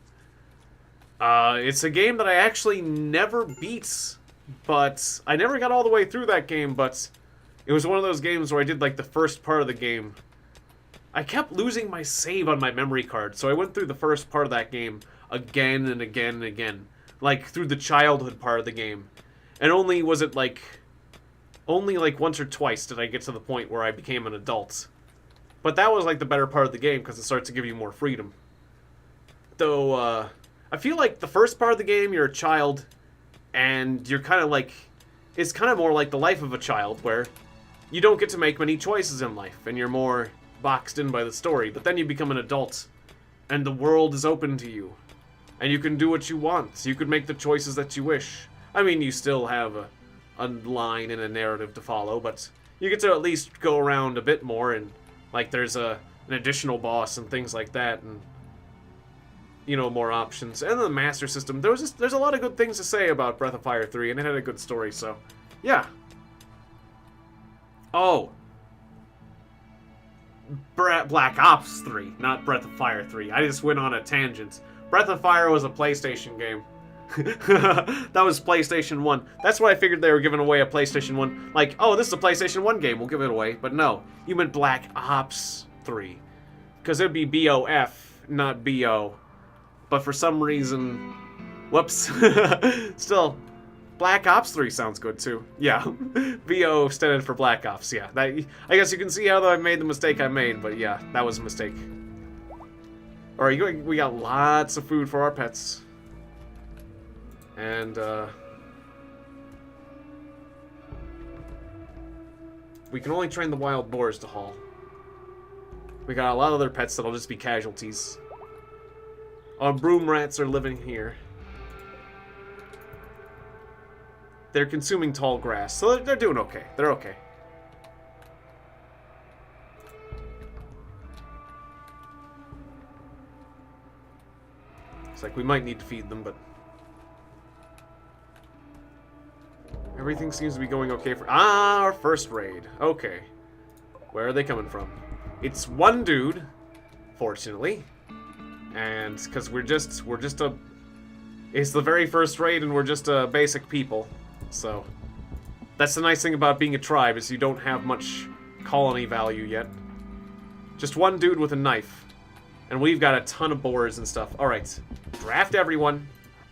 It's a game that I actually never beat, but I never got all the way through that game, but it was one of those games where I did like the first part of the game. I kept losing my save on my memory card, so I went through the first part of that game again and again and again. Like, through the childhood part of the game. And only was it like once or twice did I get to the point where I became an adult. But that was like the better part of the game, because it starts to give you more freedom. Though, I feel like the first part of the game, you're a child, and you're kind of like... It's kind of more like the life of a child, where you don't get to make many choices in life, and you're more boxed in by the story. But then you become an adult, and the world is open to you. And you can do what you want. You could make the choices that you wish. I mean, you still have a line and a narrative to follow, but you get to at least go around a bit more, and like there's an additional boss and things like that, and you know, more options. And the Master System, there's a lot of good things to say about Breath of Fire 3, and it had a good story, so yeah. Oh, Black Ops 3, not Breath of Fire 3. I just went on a tangent. Breath of Fire was a PlayStation game. That was PlayStation 1. That's why I figured they were giving away a PlayStation 1. Like, oh, this is a PlayStation 1 game, we'll give it away. But no, you meant Black Ops 3. Because it'd be B-O-F, not B-O. But for some reason... Whoops. Still, Black Ops 3 sounds good, too. Yeah, B-O standing for Black Ops, yeah. I guess you can see how I made the mistake I made, but yeah, that was a mistake. Alright, we got lots of food for our pets. And, we can only train the wild boars to haul. We got a lot of other pets that'll just be casualties. Our broom rats are living here. They're consuming tall grass, so they're doing okay. They're okay. It's like we might need to feed them, but everything seems to be going okay for... Ah, our first raid. Okay. Where are they coming from? It's one dude, fortunately. And because we're just a... It's the very first raid and we're just a basic people. So that's the nice thing about being a tribe, is you don't have much colony value yet. Just one dude with a knife. And we've got a ton of boars and stuff. Alright. Draft everyone.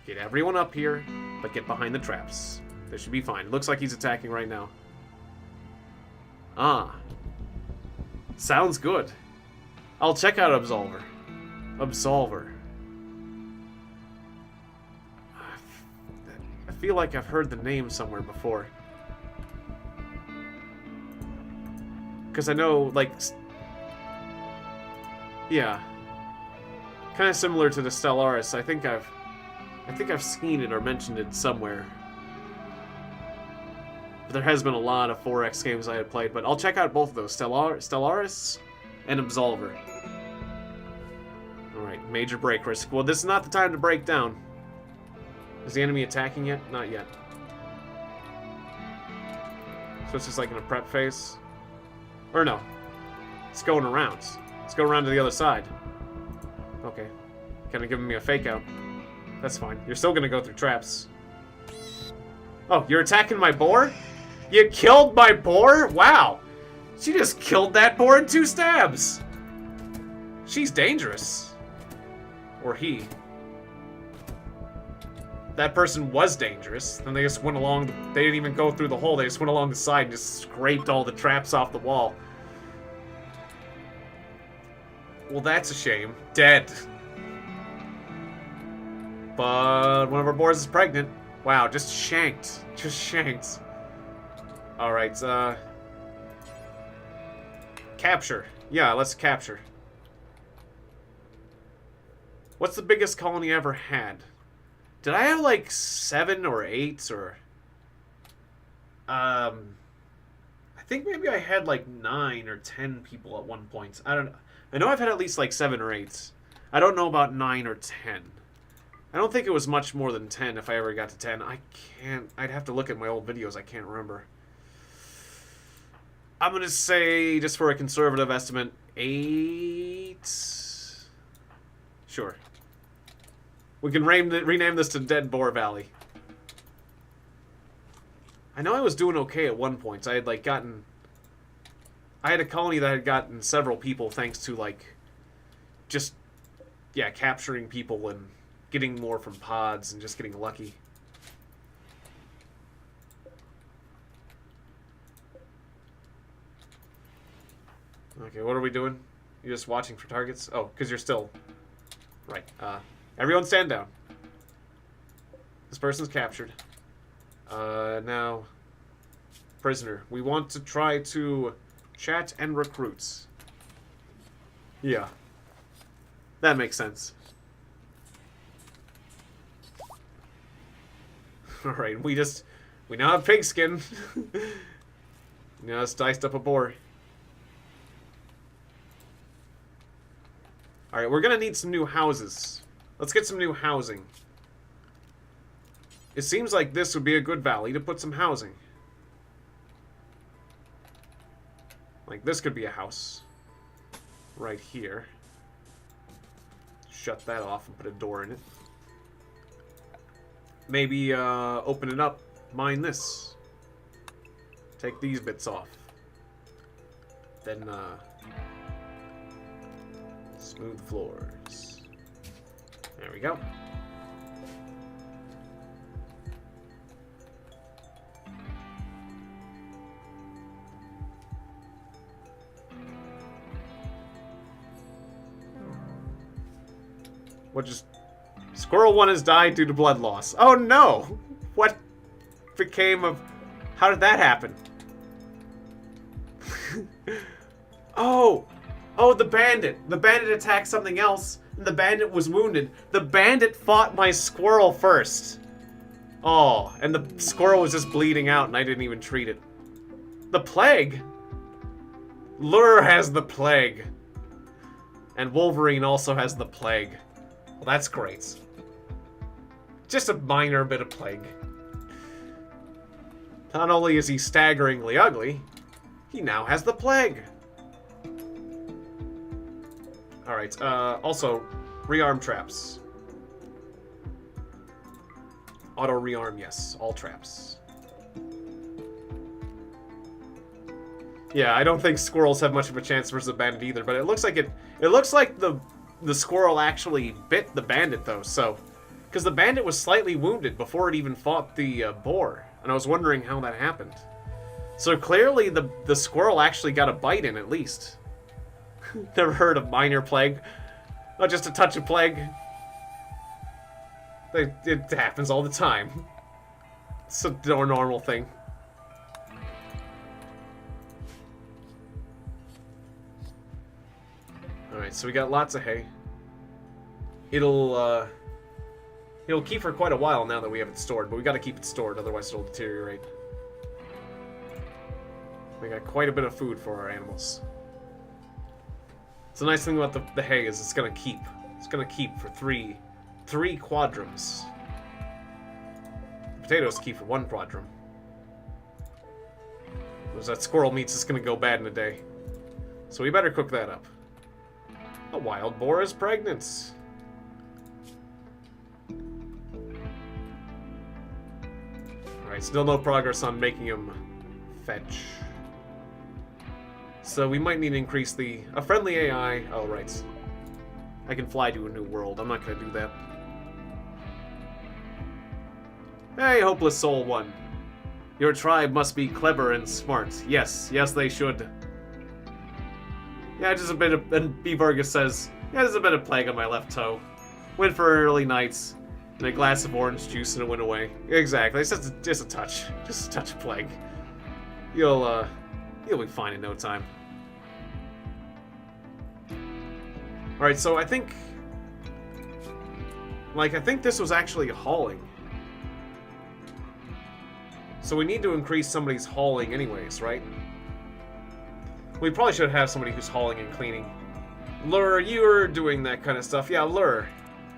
Get everyone up here. But get behind the traps. They should be fine. Looks like he's attacking right now. Ah. Sounds good. I'll check out Absolver. Absolver. I feel like I've heard the name somewhere before. Because I know, like... Yeah. Kind of similar to the Stellaris. I think I've seen it or mentioned it somewhere. But there has been a lot of 4X games I had played, but I'll check out both of those, Stellaris and Absolver. Alright, major break risk. Well, this is not the time to break down. Is the enemy attacking yet? Not yet. So it's just like in a prep phase? Or no. It's going around. Let's go around to the other side. Okay. Kind of giving me a fake out. That's fine. You're still gonna go through traps. Oh, you're attacking my boar? You killed my boar? Wow. She just killed that boar in 2 stabs. She's dangerous. Or he. That person was dangerous. Then they just went along, they didn't even go through the hole, they just went along the side and just scraped all the traps off the wall. Well, that's a shame. Dead. But one of our boars is pregnant. Wow, just shanked. Just shanked. Alright, capture. Yeah, let's capture. What's the biggest colony I ever had? Did I have like 7 or 8 or... I think maybe I had like 9 or 10 people at one point. I don't know. I know I've had at least like 7 or 8. I don't know about 9 or 10. I don't think it was much more than 10 if I ever got to 10. I can't... I'd have to look at my old videos. I can't remember. I'm going to say, just for a conservative estimate, 8... Sure. We can rename this to Dead Boar Valley. I know I was doing okay at one point. I had, like, gotten... I had a colony that had gotten several people thanks to, like, just, yeah, capturing people and getting more from pods and just getting lucky. Okay, what are we doing? You're just watching for targets? Oh, because you're still... Right. Everyone stand down. This person's captured. Now... Prisoner. We want to try to chat and recruit. Yeah. That makes sense. Alright, we now have pigskin. Now it's diced up a boar. Alright, we're gonna need some new houses. Let's get some new housing. It seems like this would be a good valley to put some housing. Like, this could be a house. Right here. Shut that off and put a door in it. Maybe, open it up. Mine this. Take these bits off. Then, smooth floors. There we go. What just... Squirrel 1 has died due to blood loss. Oh no! What became of... How did that happen? Oh! Oh, the bandit! The bandit attacked something else, and the bandit was wounded. The bandit fought my squirrel first. Oh, and the squirrel was just bleeding out, and I didn't even treat it. The plague? Lure has the plague. And Wolverine also has the plague. Well, that's great. Just a minor bit of plague. Not only is he staggeringly ugly, he now has the plague. Alright, also, rearm traps. Auto rearm, yes. All traps. Yeah, I don't think squirrels have much of a chance versus a bandit either, but it looks like it looks like the squirrel actually bit the bandit, though, so... Because the bandit was slightly wounded before it even fought the boar, and I was wondering how that happened. So clearly the squirrel actually got a bite in, at least. Never heard of minor plague. Oh, just a touch of plague. It happens all the time. It's a normal thing. Alright, so we got lots of hay. It'll keep for quite a while now that we have it stored, but we gotta keep it stored, otherwise it'll deteriorate. We got quite a bit of food for our animals. So the nice thing about the hay is it's gonna keep. It's gonna keep for three quadrums. The potatoes keep for 1 quadrum. Because that squirrel meat's just gonna go bad in a day. So we better cook that up. A wild boar is pregnant. Alright, still no progress on making him fetch. So we might need to increase a friendly AI. Oh, right. I can fly to a new world. I'm not going to do that. Hey, Hopeless Soul 1. Your tribe must be clever and smart. Yes, yes they should. Yeah, just a bit of... And B. Vargas says, yeah, there's a bit of plague on my left toe. Went for early nights, and a glass of orange juice, and it went away. Exactly, it's just a touch. Just a touch of plague. You'll be fine in no time. Alright, so I think... Like, I think this was actually hauling. So we need to increase somebody's hauling anyways, right? We probably should have somebody who's hauling and cleaning. Lure, you're doing that kind of stuff. Yeah, Lure.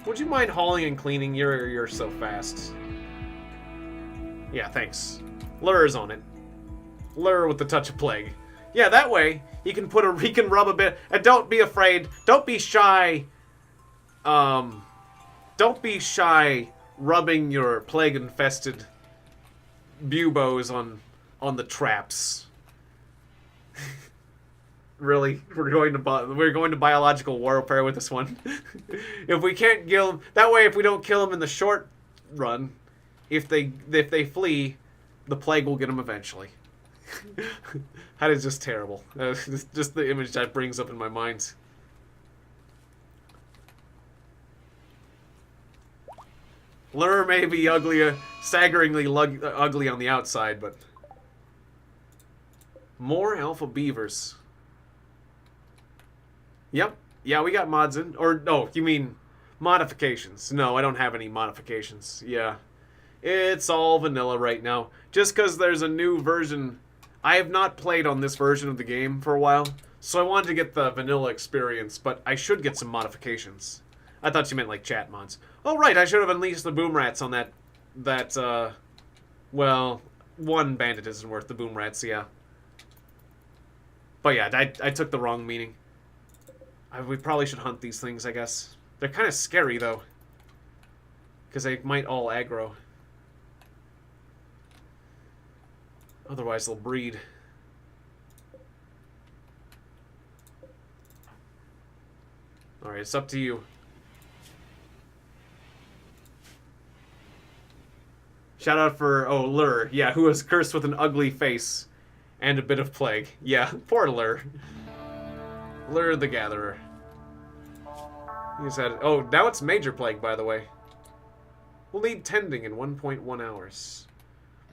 Would you mind hauling and cleaning? You're so fast. Yeah, thanks. Lure's on it. Lure with the touch of plague. Yeah, that way he can rub a bit. And don't be afraid. Don't be shy. Don't be shy rubbing your plague-infested buboes on the traps. Really, we're going to biological warfare with this one. If we can't kill them, that way, if we don't kill them in the short run, if they flee, the plague will get them eventually. That is just terrible. Just the image that brings up in my mind. Lure may be staggeringly ugly on the outside, but more alpha beavers. Yep. Yeah, we got mods in. Or, no, you mean modifications. No, I don't have any modifications. Yeah. It's all vanilla right now. Just because there's a new version. I have not played on this version of the game for a while, so I wanted to get the vanilla experience, but I should get some modifications. I thought you meant like chat mods. Oh, right, I should have unleashed the boom rats on well, one bandit isn't worth the boom rats, yeah. But yeah, I took the wrong meaning. We probably should hunt these things, I guess. They're kind of scary, though. Because they might all aggro. Otherwise, they'll breed. Alright, it's up to you. Shout out for, oh, Lure. Yeah, who was cursed with an ugly face and a bit of plague. Yeah, poor Lure. Lure the Gatherer. He's had, oh, now it's major plague, by the way. We'll need tending in 1.1 hours.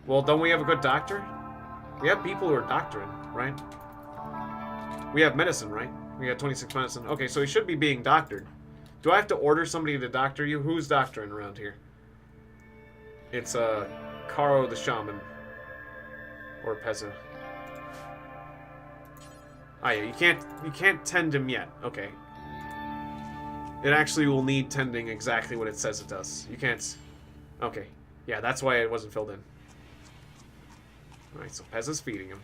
Well, don't we have a good doctor? We have people who are doctoring, right? We have medicine, right? We got 26 medicine. Okay, so he should be being doctored. Do I have to order somebody to doctor you? Who's doctoring around here? It's, Karo the Shaman. Or Pezza. Ah, yeah, you can't tend him yet. Okay. It actually will need tending exactly what it says it does. You can't... Okay. Yeah, that's why it wasn't filled in. Alright, so Pezza's feeding him.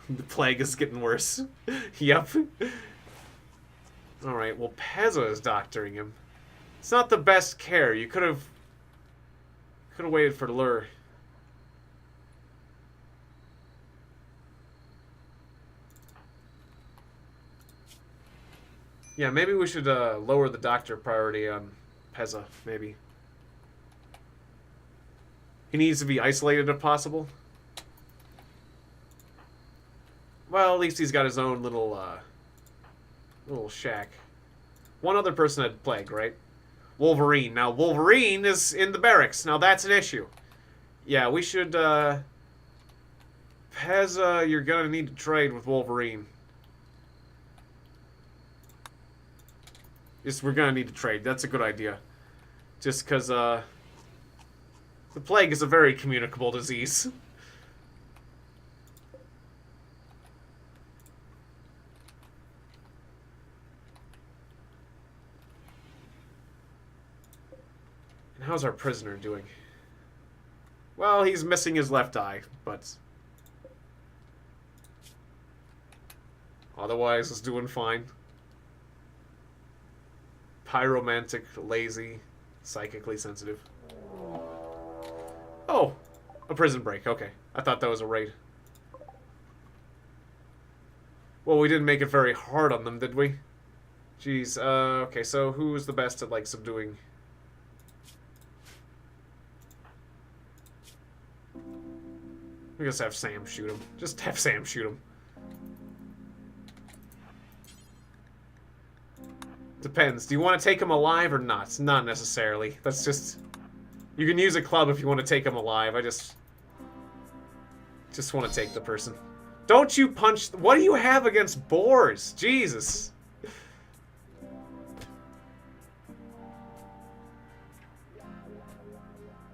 The plague is getting worse. Yep. Alright, well, Pezza is doctoring him. It's not the best care. You could have waited for Lure. Yeah, maybe we should lower the doctor priority on Pezza, maybe. He needs to be isolated if possible. Well, at least he's got his own little shack. One other person had plague, right? Wolverine. Now, Wolverine is in the barracks. Now, that's an issue. Yeah, we should, Pezza, you're gonna need to trade with Wolverine. We're gonna need to trade. That's a good idea. Just because, the plague is a very communicable disease. And how's our prisoner doing? Well, he's missing his left eye, but... otherwise, he's doing fine. Pyromantic, lazy, psychically sensitive. Oh, a prison break. Okay, I thought that was a raid. Well, we didn't make it very hard on them, did we? Jeez. Okay, so who is the best at, like, subduing? We just have Sam shoot him. Just have Sam shoot him. Depends. Do you want to take him alive or not? Not necessarily. That's just... You can use a club if you want to take him alive. I just want to take the person. Don't you punch... What do you have against boars? Jesus.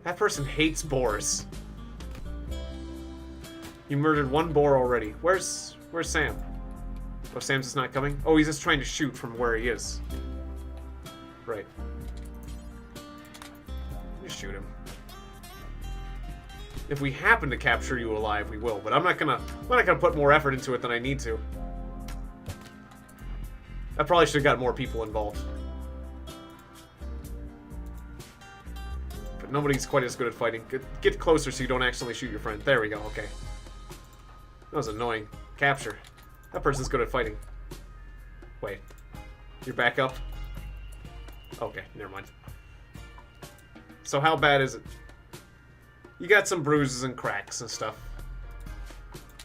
That person hates boars. You murdered one boar already. Where's Where's Sam? Oh, Sam's just not coming? Oh, he's just trying to shoot from where he is. Right. Just shoot him. If we happen to capture you alive, we will, but I'm not gonna put more effort into it than I need to. I probably should have got more people involved. But nobody's quite as good at fighting. Get closer so you don't accidentally shoot your friend. There we go, okay. That was annoying. Capture. That person's good at fighting. Wait. You're back up? Okay, never mind. So how bad is it? You got some bruises and cracks and stuff.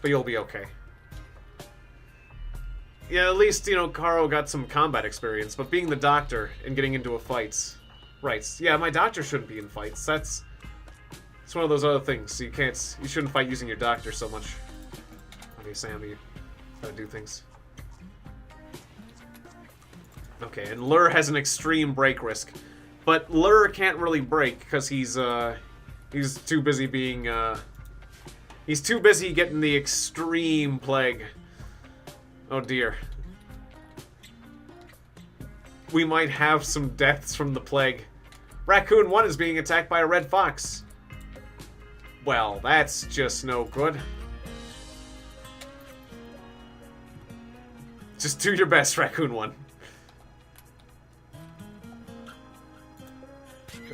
But you'll be okay. Yeah, at least, you know, Caro got some combat experience, but being the doctor and getting into a fight... Right. Yeah, my doctor shouldn't be in fights. It's one of those other things. You shouldn't fight using your doctor so much. Okay, Sam, you gotta do things. Okay, and Lur has an extreme break risk. But Lur can't really break because he's too busy being, he's too busy getting the extreme plague. Oh dear. We might have some deaths from the plague. Raccoon 1 is being attacked by a red fox. Well, that's just no good. Just do your best, Raccoon 1.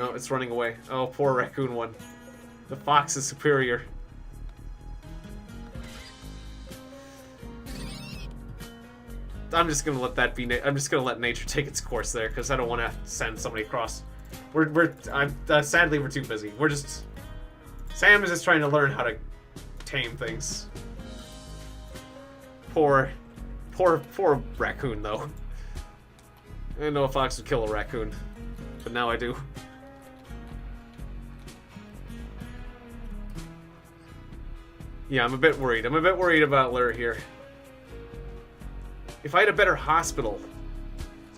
Oh, it's running away. Oh, poor Raccoon 1. The fox is superior. I'm just gonna let that be. I'm just gonna let nature take its course there, because I don't want to send somebody across. Sadly, we're too busy. Sam is just trying to learn how to tame things. Poor raccoon, though. I didn't know a fox would kill a raccoon, but now I do. Yeah, I'm a bit worried. I'm a bit worried about Lur here. If I had a better hospital...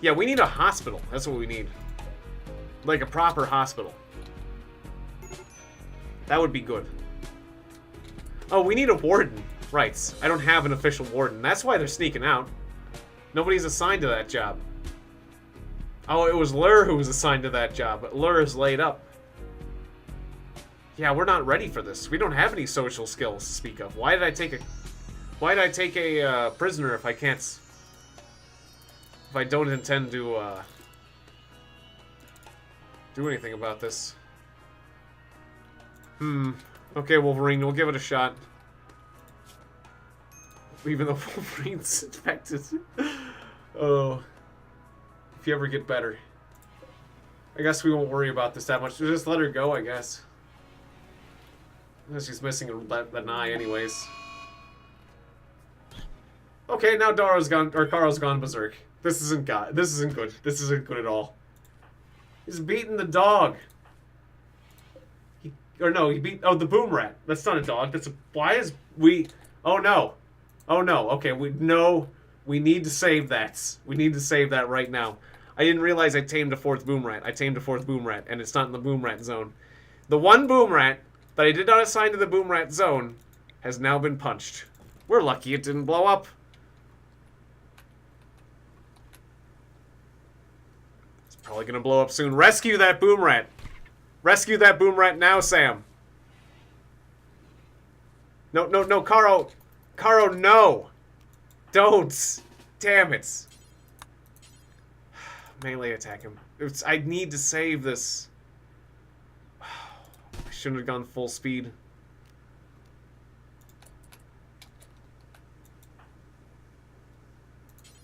Yeah, we need a hospital. That's what we need. Like a proper hospital. That would be good. Oh, we need a warden. Right. I don't have an official warden. That's why they're sneaking out. Nobody's assigned to that job. Oh, it was Lur who was assigned to that job, but Lur is laid up. Yeah, we're not ready for this. We don't have any social skills to speak of. Why did I take a prisoner if I can't... If I don't intend to, do anything about this? Okay, Wolverine, we'll give it a shot. Even though Wolverine's infected. Oh. If you ever get better. I guess we won't worry about this that much. We'll just let her go, I guess. She's missing an eye anyways. Okay, now Carl's gone berserk. This isn't good. This isn't good at all. He's beating the dog. He beat... Oh, the boom rat. That's not a dog. That's a... Why is we... Oh, no. Oh, no. Okay, we need to save that. We need to save that right now. I didn't realize I tamed a fourth boom rat. I tamed a fourth boom rat, and it's not in the boom rat zone. The one boom rat that I did not assign to the boom rat zone has now been punched. We're lucky it didn't blow up. It's probably gonna blow up soon. Rescue that boom rat. Rescue that boom rat now, Sam. No, no, no, Caro. Caro, no. Don't. Damn it. Melee attack him. I need to save this. I shouldn't have gone full speed.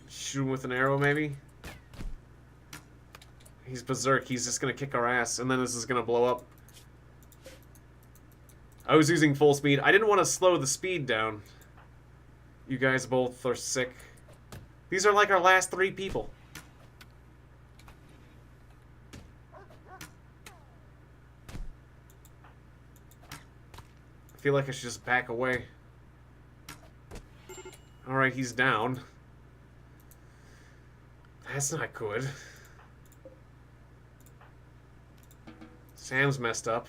Shoot him with an arrow, maybe? He's berserk. He's just gonna kick our ass, and then this is gonna blow up. I was using full speed. I didn't want to slow the speed down. You guys both are sick. These are like our last 3 people. I feel like I should just back away. Alright, he's down. That's not good. Sam's messed up.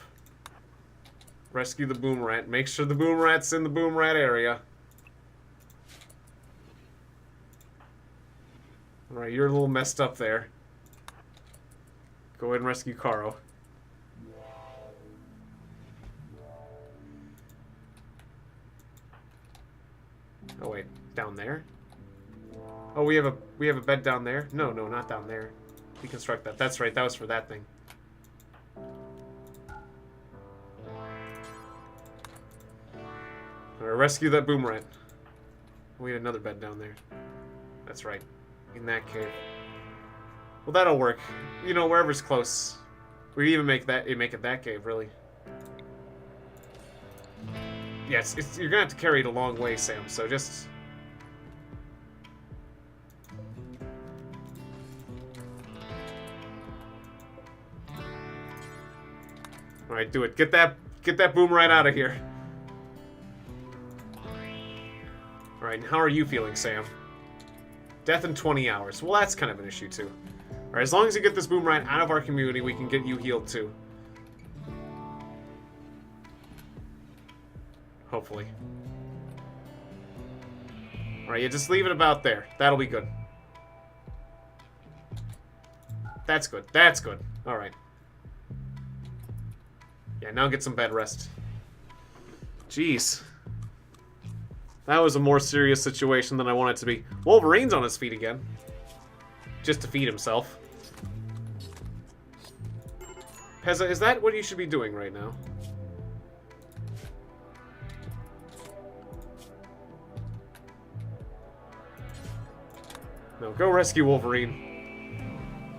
Rescue the boom rat. Make sure the boom rat's in the boom rat area. Alright, you're a little messed up there. Go ahead and rescue Karo. Oh wait, down there? Oh, we have a bed down there? No, not down there. Deconstruct that. That's right, that was for that thing. Alright, rescue that boomerang. We had another bed down there. That's right. In that cave. Well, that'll work. You know, wherever's close. We even make it that cave, really. Yes, you're gonna have to carry it a long way, Sam, so just... Alright, do it. Get that boomerang out of here. Alright, and how are you feeling, Sam? Death in 20 hours. Well, that's kind of an issue, too. Alright, as long as you get this boomerang out of our community, we can get you healed, too. Hopefully. Alright, you just leave it about there. That'll be good. That's good. That's good. Alright. Yeah, now get some bed rest. Jeez. That was a more serious situation than I wanted it to be. Wolverine's on his feet again. Just to feed himself. Pezza, is that what you should be doing right now? No, go rescue Wolverine.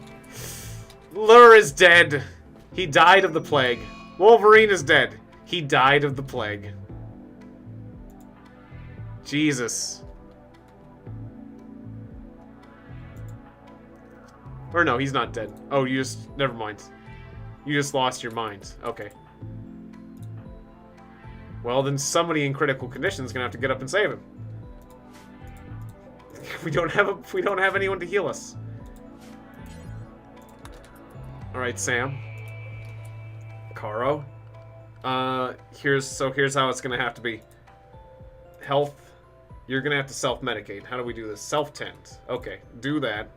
Lure is dead. He died of the plague. Wolverine is dead. He died of the plague. Jesus. Or no, he's not dead. Oh, you just... Never mind. You just lost your mind. Okay. Well, then somebody in critical condition is gonna have to get up and save him. We don't have anyone to heal us. Alright, Sam. Karo. Here's how it's gonna have to be. Health. You're gonna have to self-medicate. How do we do this? Self-tend. Okay, do that.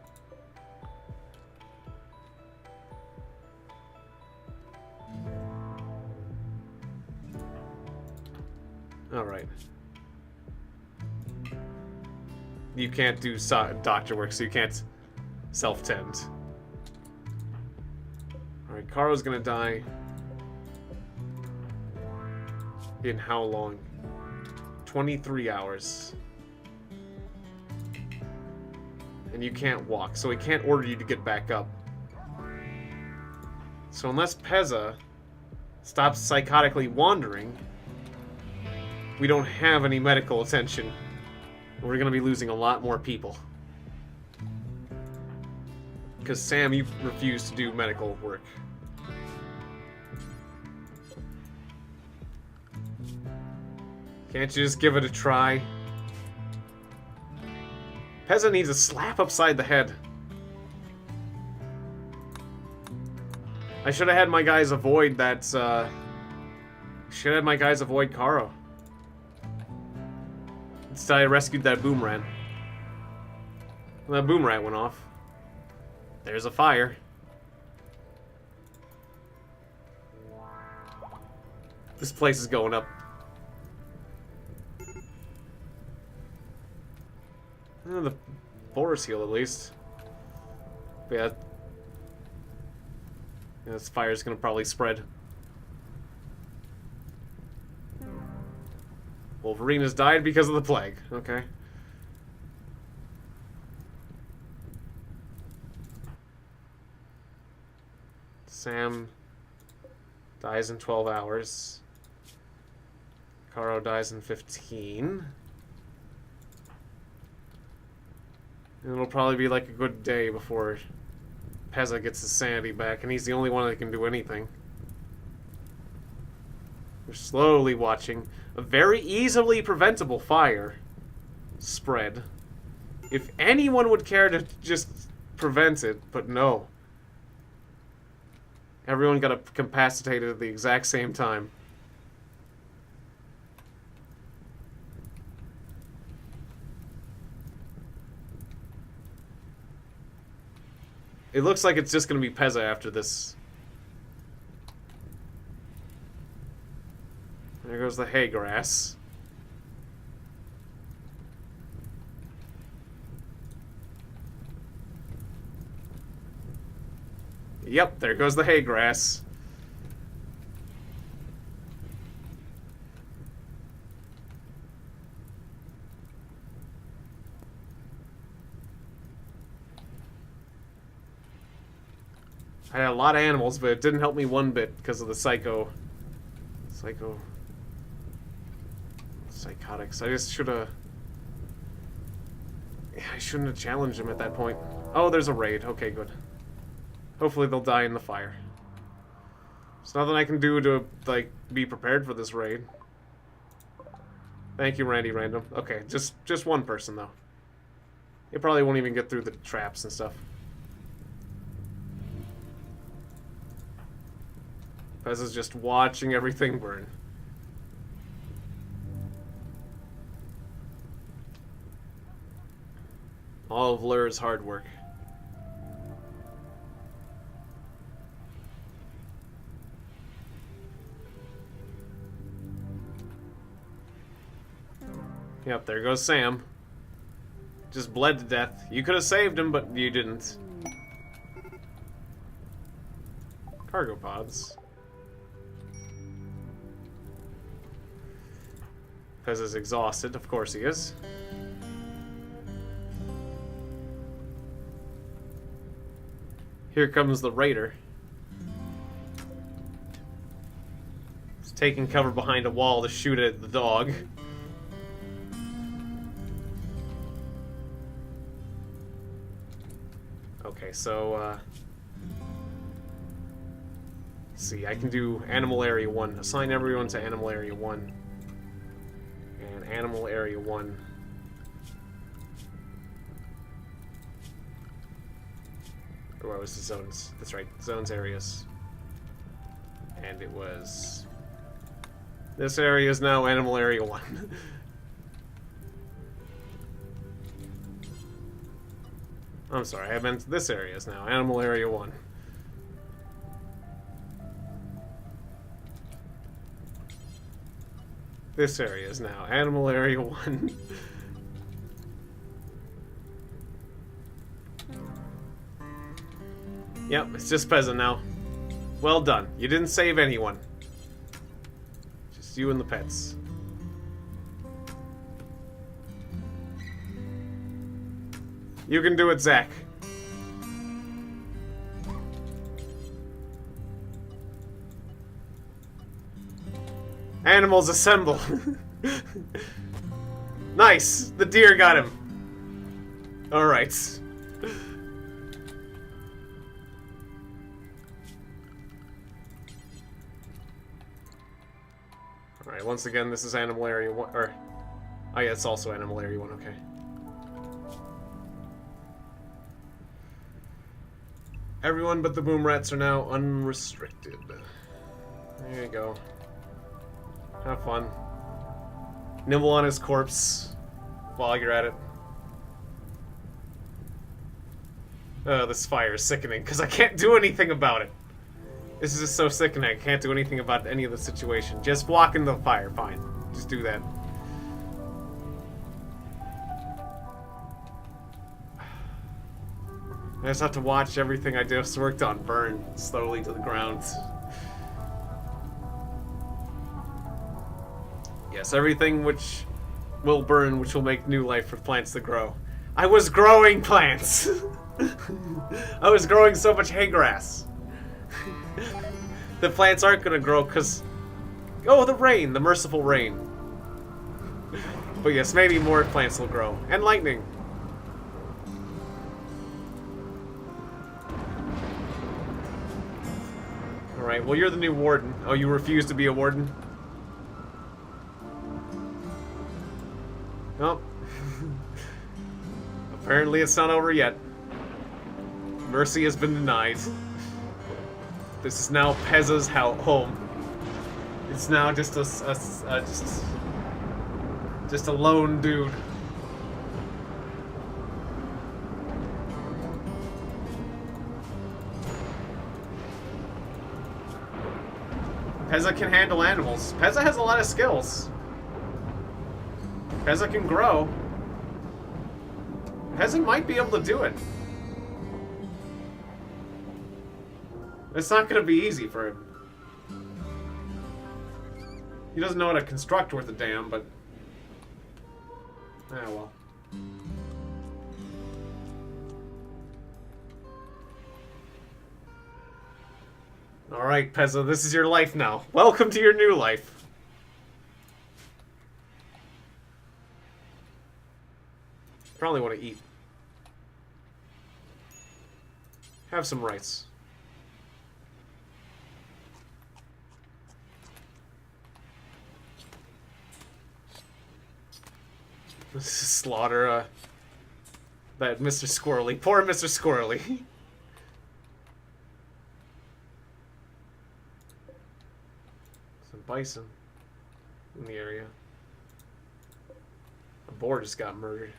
Alright. You can't do doctor work, so you can't self-tend. Alright, Karo's gonna die. In how long? 23 hours. And you can't walk, so he can't order you to get back up. So unless Pezza stops psychotically wandering, we don't have any medical attention. We're gonna be losing a lot more people. Because Sam, you refuse to do medical work. Can't you just give it a try? Pezza needs a slap upside the head. I should have had my guys avoid that, should have had my guys avoid Karo. Instead I rescued that boomerang. Well, that boomerang went off. There's a fire. This place is going up. The forest heal at least. But yeah. This fire's gonna probably spread. Wolverine has died because of the plague. Okay. Sam dies in 12 hours. Karo dies in 15. And it'll probably be like a good day before Pezza gets his sanity back, and he's the only one that can do anything. We're slowly watching a very easily preventable fire spread. If anyone would care to just prevent it, but no. Everyone got incapacitated at the exact same time. It looks like it's just gonna be Pezza after this. There goes the hay grass. Yep, there goes the hay grass. I had a lot of animals, but it didn't help me one bit because of the psychotics. I just should've... I shouldn't have challenged him at that point. Oh, there's a raid. Okay, good. Hopefully they'll die in the fire. There's nothing I can do to, like, be prepared for this raid. Thank you, Randy Random. Okay, just one person, though. He probably won't even get through the traps and stuff. Pez is just watching everything burn. All of Lur's hard work. Yep, there goes Sam. Just bled to death. You could have saved him, but you didn't. Cargo pods. Pez is exhausted, of course he is. Here comes the raider. He's taking cover behind a wall to shoot at the dog. Okay, so, let's see, I can do Animal Area 1. Assign everyone to Animal Area 1. And Animal Area 1. Where was the zones? That's right, zones areas. And it was... This area is now Animal Area 1. I'm sorry, I meant this area is now Animal Area 1. This area is now Animal Area 1. Yep, it's just Peasant now. Well done. You didn't save anyone. Just you and the pets. You can do it, Zach. Animals assemble. Nice! The deer got him. Alright. Alright, once again, this is Animal Area 1, or... Oh yeah, it's also Animal Area 1, okay. Everyone but the boom rats are now unrestricted. There you go. Have fun. Nibble on his corpse while you're at it. Oh, this fire is sickening, because I can't do anything about it. This is just so sickening, I can't do anything about any of the situation. Just walk in the fire, fine. Just do that. I just have to watch everything I just worked on burn slowly to the ground. Yes, everything which will burn, which will make new life for plants to grow. I was growing plants! I was growing so much hay grass. The plants aren't gonna grow because... Oh, the rain! The merciful rain. But yes, maybe more plants will grow. And lightning. Alright, well you're the new warden. Oh, you refuse to be a warden? Nope. Apparently it's not over yet. Mercy has been denied. This is now Pezza's home. It's now just a lone dude. Pezza can handle animals. Pezza has a lot of skills. Pezza can grow. Pezza might be able to do it. It's not going to be easy for him. He doesn't know how to construct worth a damn, but... ah, well. Alright, Pezza, this is your life now. Welcome to your new life. Probably want to eat. Have some rice. Slaughter, that Mr. Squirrely. Poor Mr. Squirrely. Some bison in the area. A boar just got murdered.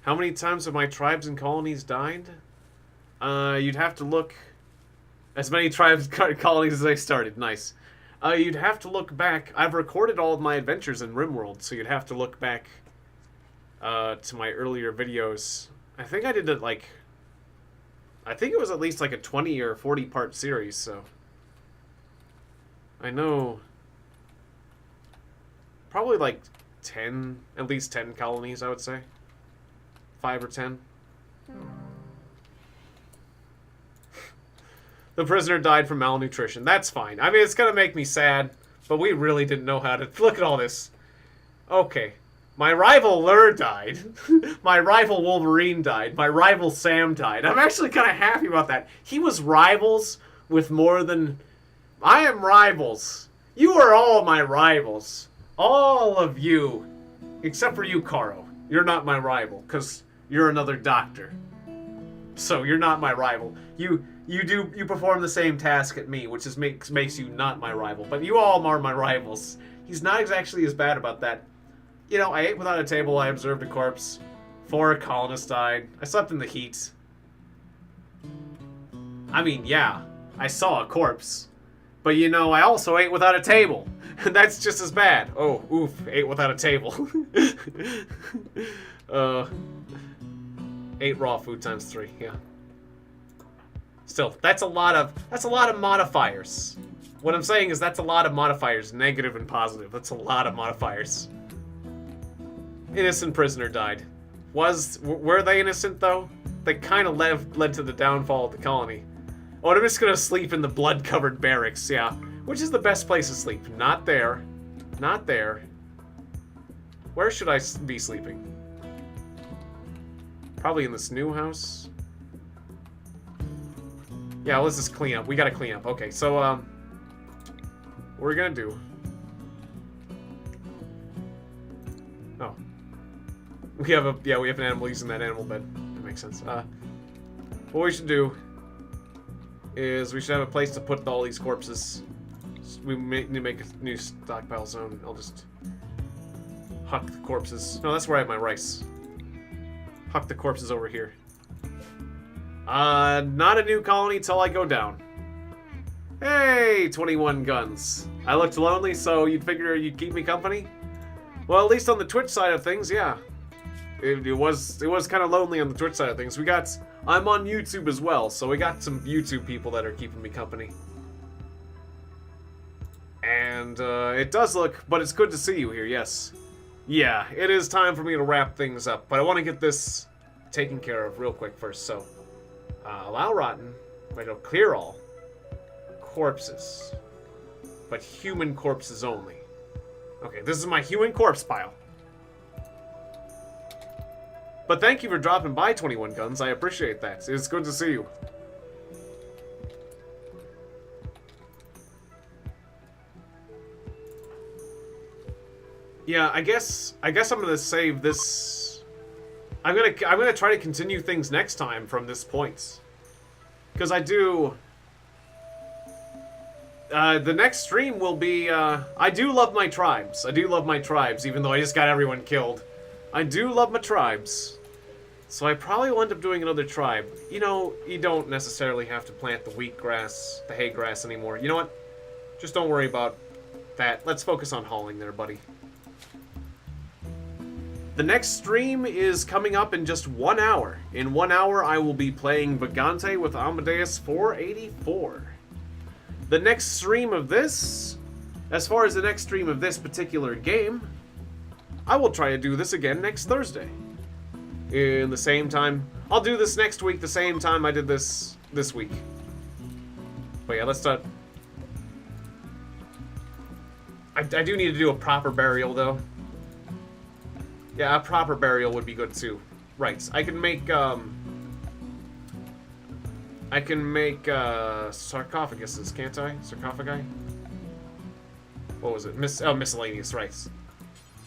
How many times have my tribes and colonies died? You'd have to look... as many tribes and colonies as I started. Nice. You'd have to look back. I've recorded all of my adventures in Rimworld, so you'd have to look back to my earlier videos. I think I did it, like... I think it was at least like a 20 or 40 part series, so... I know... probably like 10, at least 10 colonies, I would say. 5 or 10. The prisoner died from malnutrition. That's fine. I mean, it's gonna make me sad, but we really didn't know how to... look at all this. Okay. My rival Lur died. My rival Wolverine died. My rival Sam died. I'm actually kind of happy about that. He was rivals with more than... I am rivals. You are all my rivals. All of you. Except for you, Karo. You're not my rival, because you're another doctor. So you're not my rival. You perform the same task at me, which is makes you not my rival. But you all are my rivals. He's not exactly as bad about that. You know, I ate without a table, I observed a corpse. 4 colonists died. I slept in the heat. I mean, yeah, I saw a corpse. But you know, I also ate without a table. And that's just as bad. Oh, oof, ate without a table. 8 raw food times 3, yeah. Still, that's a lot of modifiers. What I'm saying is that's a lot of modifiers, negative and positive. That's a lot of modifiers. Innocent prisoner died. Were they innocent though? They kind of led to the downfall of the colony. Oh, and I'm just gonna sleep in the blood-covered barracks, yeah. Which is the best place to sleep? Not there. Not there. Where should I be sleeping? Probably in this new house. Yeah, let's just clean up. We gotta clean up. Okay, so, what we're gonna do... oh. We have an animal using that animal bed. That makes sense. What we should do is we should have a place to put all these corpses. We need to make a new stockpile zone. I'll just huck the corpses. No, that's where I have my rice. Huck the corpses over here. Not a new colony till I go down. Hey, 21 guns. I looked lonely, so you'd figure you'd keep me company? Well, at least on the Twitch side of things, yeah. It was kind of lonely on the Twitch side of things. I'm on YouTube as well, so we got some YouTube people that are keeping me company. And, it does look, but it's good to see you here, yes. Yeah, it is time for me to wrap things up, but I want to get this taken care of real quick first, so. Allow rotten, wait, no, clear all. Corpses. But human corpses only. Okay, this is my human corpse pile. But thank you for dropping by, 21 Guns. I appreciate that. It's good to see you. Yeah, I guess I'm gonna save this. I'm gonna try to continue things next time from this point, because I do. The next stream will be. I do love my tribes. I do love my tribes, even though I just got everyone killed. I do love my tribes. So I probably will end up doing another tribe. You know, you don't necessarily have to plant the wheatgrass, the hay grass anymore. You know what? Just don't worry about that. Let's focus on hauling there, buddy. The next stream is coming up in just 1 hour. In 1 hour, I will be playing Vagante with Amadeus 484. The next stream of this, as far as the next stream of this particular game, I will try to do this again next Thursday. In the same time. I'll do this next week the same time I did this week. But yeah, let's start. I do need to do a proper burial, though. Yeah, a proper burial would be good, too. Right. I can make, sarcophaguses, can't I? Sarcophagi? What was it? Miscellaneous, right.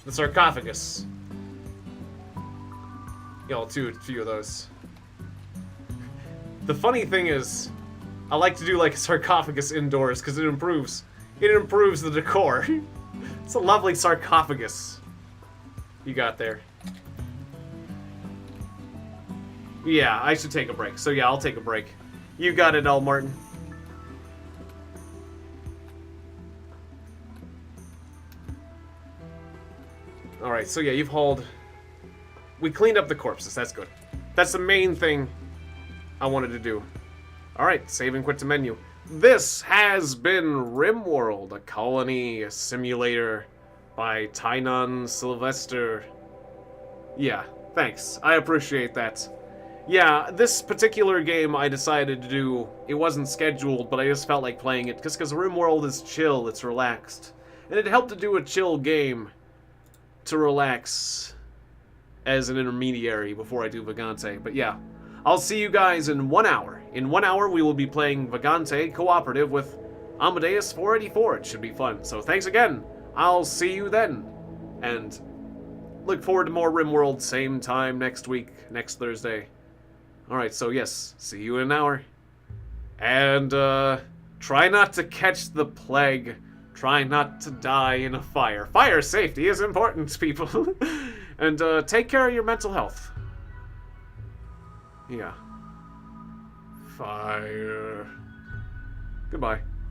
The sarcophagus. Yeah, I'll do a few of those. The funny thing is, I like to do like a sarcophagus indoors because it improves the decor. It's a lovely sarcophagus you got there. Yeah, I should take a break. So yeah, I'll take a break. You got it, L. Martin. Alright, so yeah, you've hauled... We cleaned up the corpses, that's good. That's the main thing I wanted to do. Alright, save and quit to menu. This has been Rimworld, a colony simulator by Tynon Sylvester. Yeah, thanks. I appreciate that. Yeah, this particular game I decided to do, it wasn't scheduled, but I just felt like playing it, just because Rimworld is chill, it's relaxed. And it helped to do a chill game to relax as an intermediary before I do Vagante. But yeah, I'll see you guys in 1 hour. In 1 hour, we will be playing Vagante cooperative with Amadeus 484. It should be fun. So thanks again. I'll see you then. And look forward to more Rimworld, same time next week, next Thursday. Alright, so yes, see you in an hour. And, try not to catch the plague. Try not to die in a fire. Fire safety is important, people. And, take care of your mental health. Yeah. Fire. Goodbye.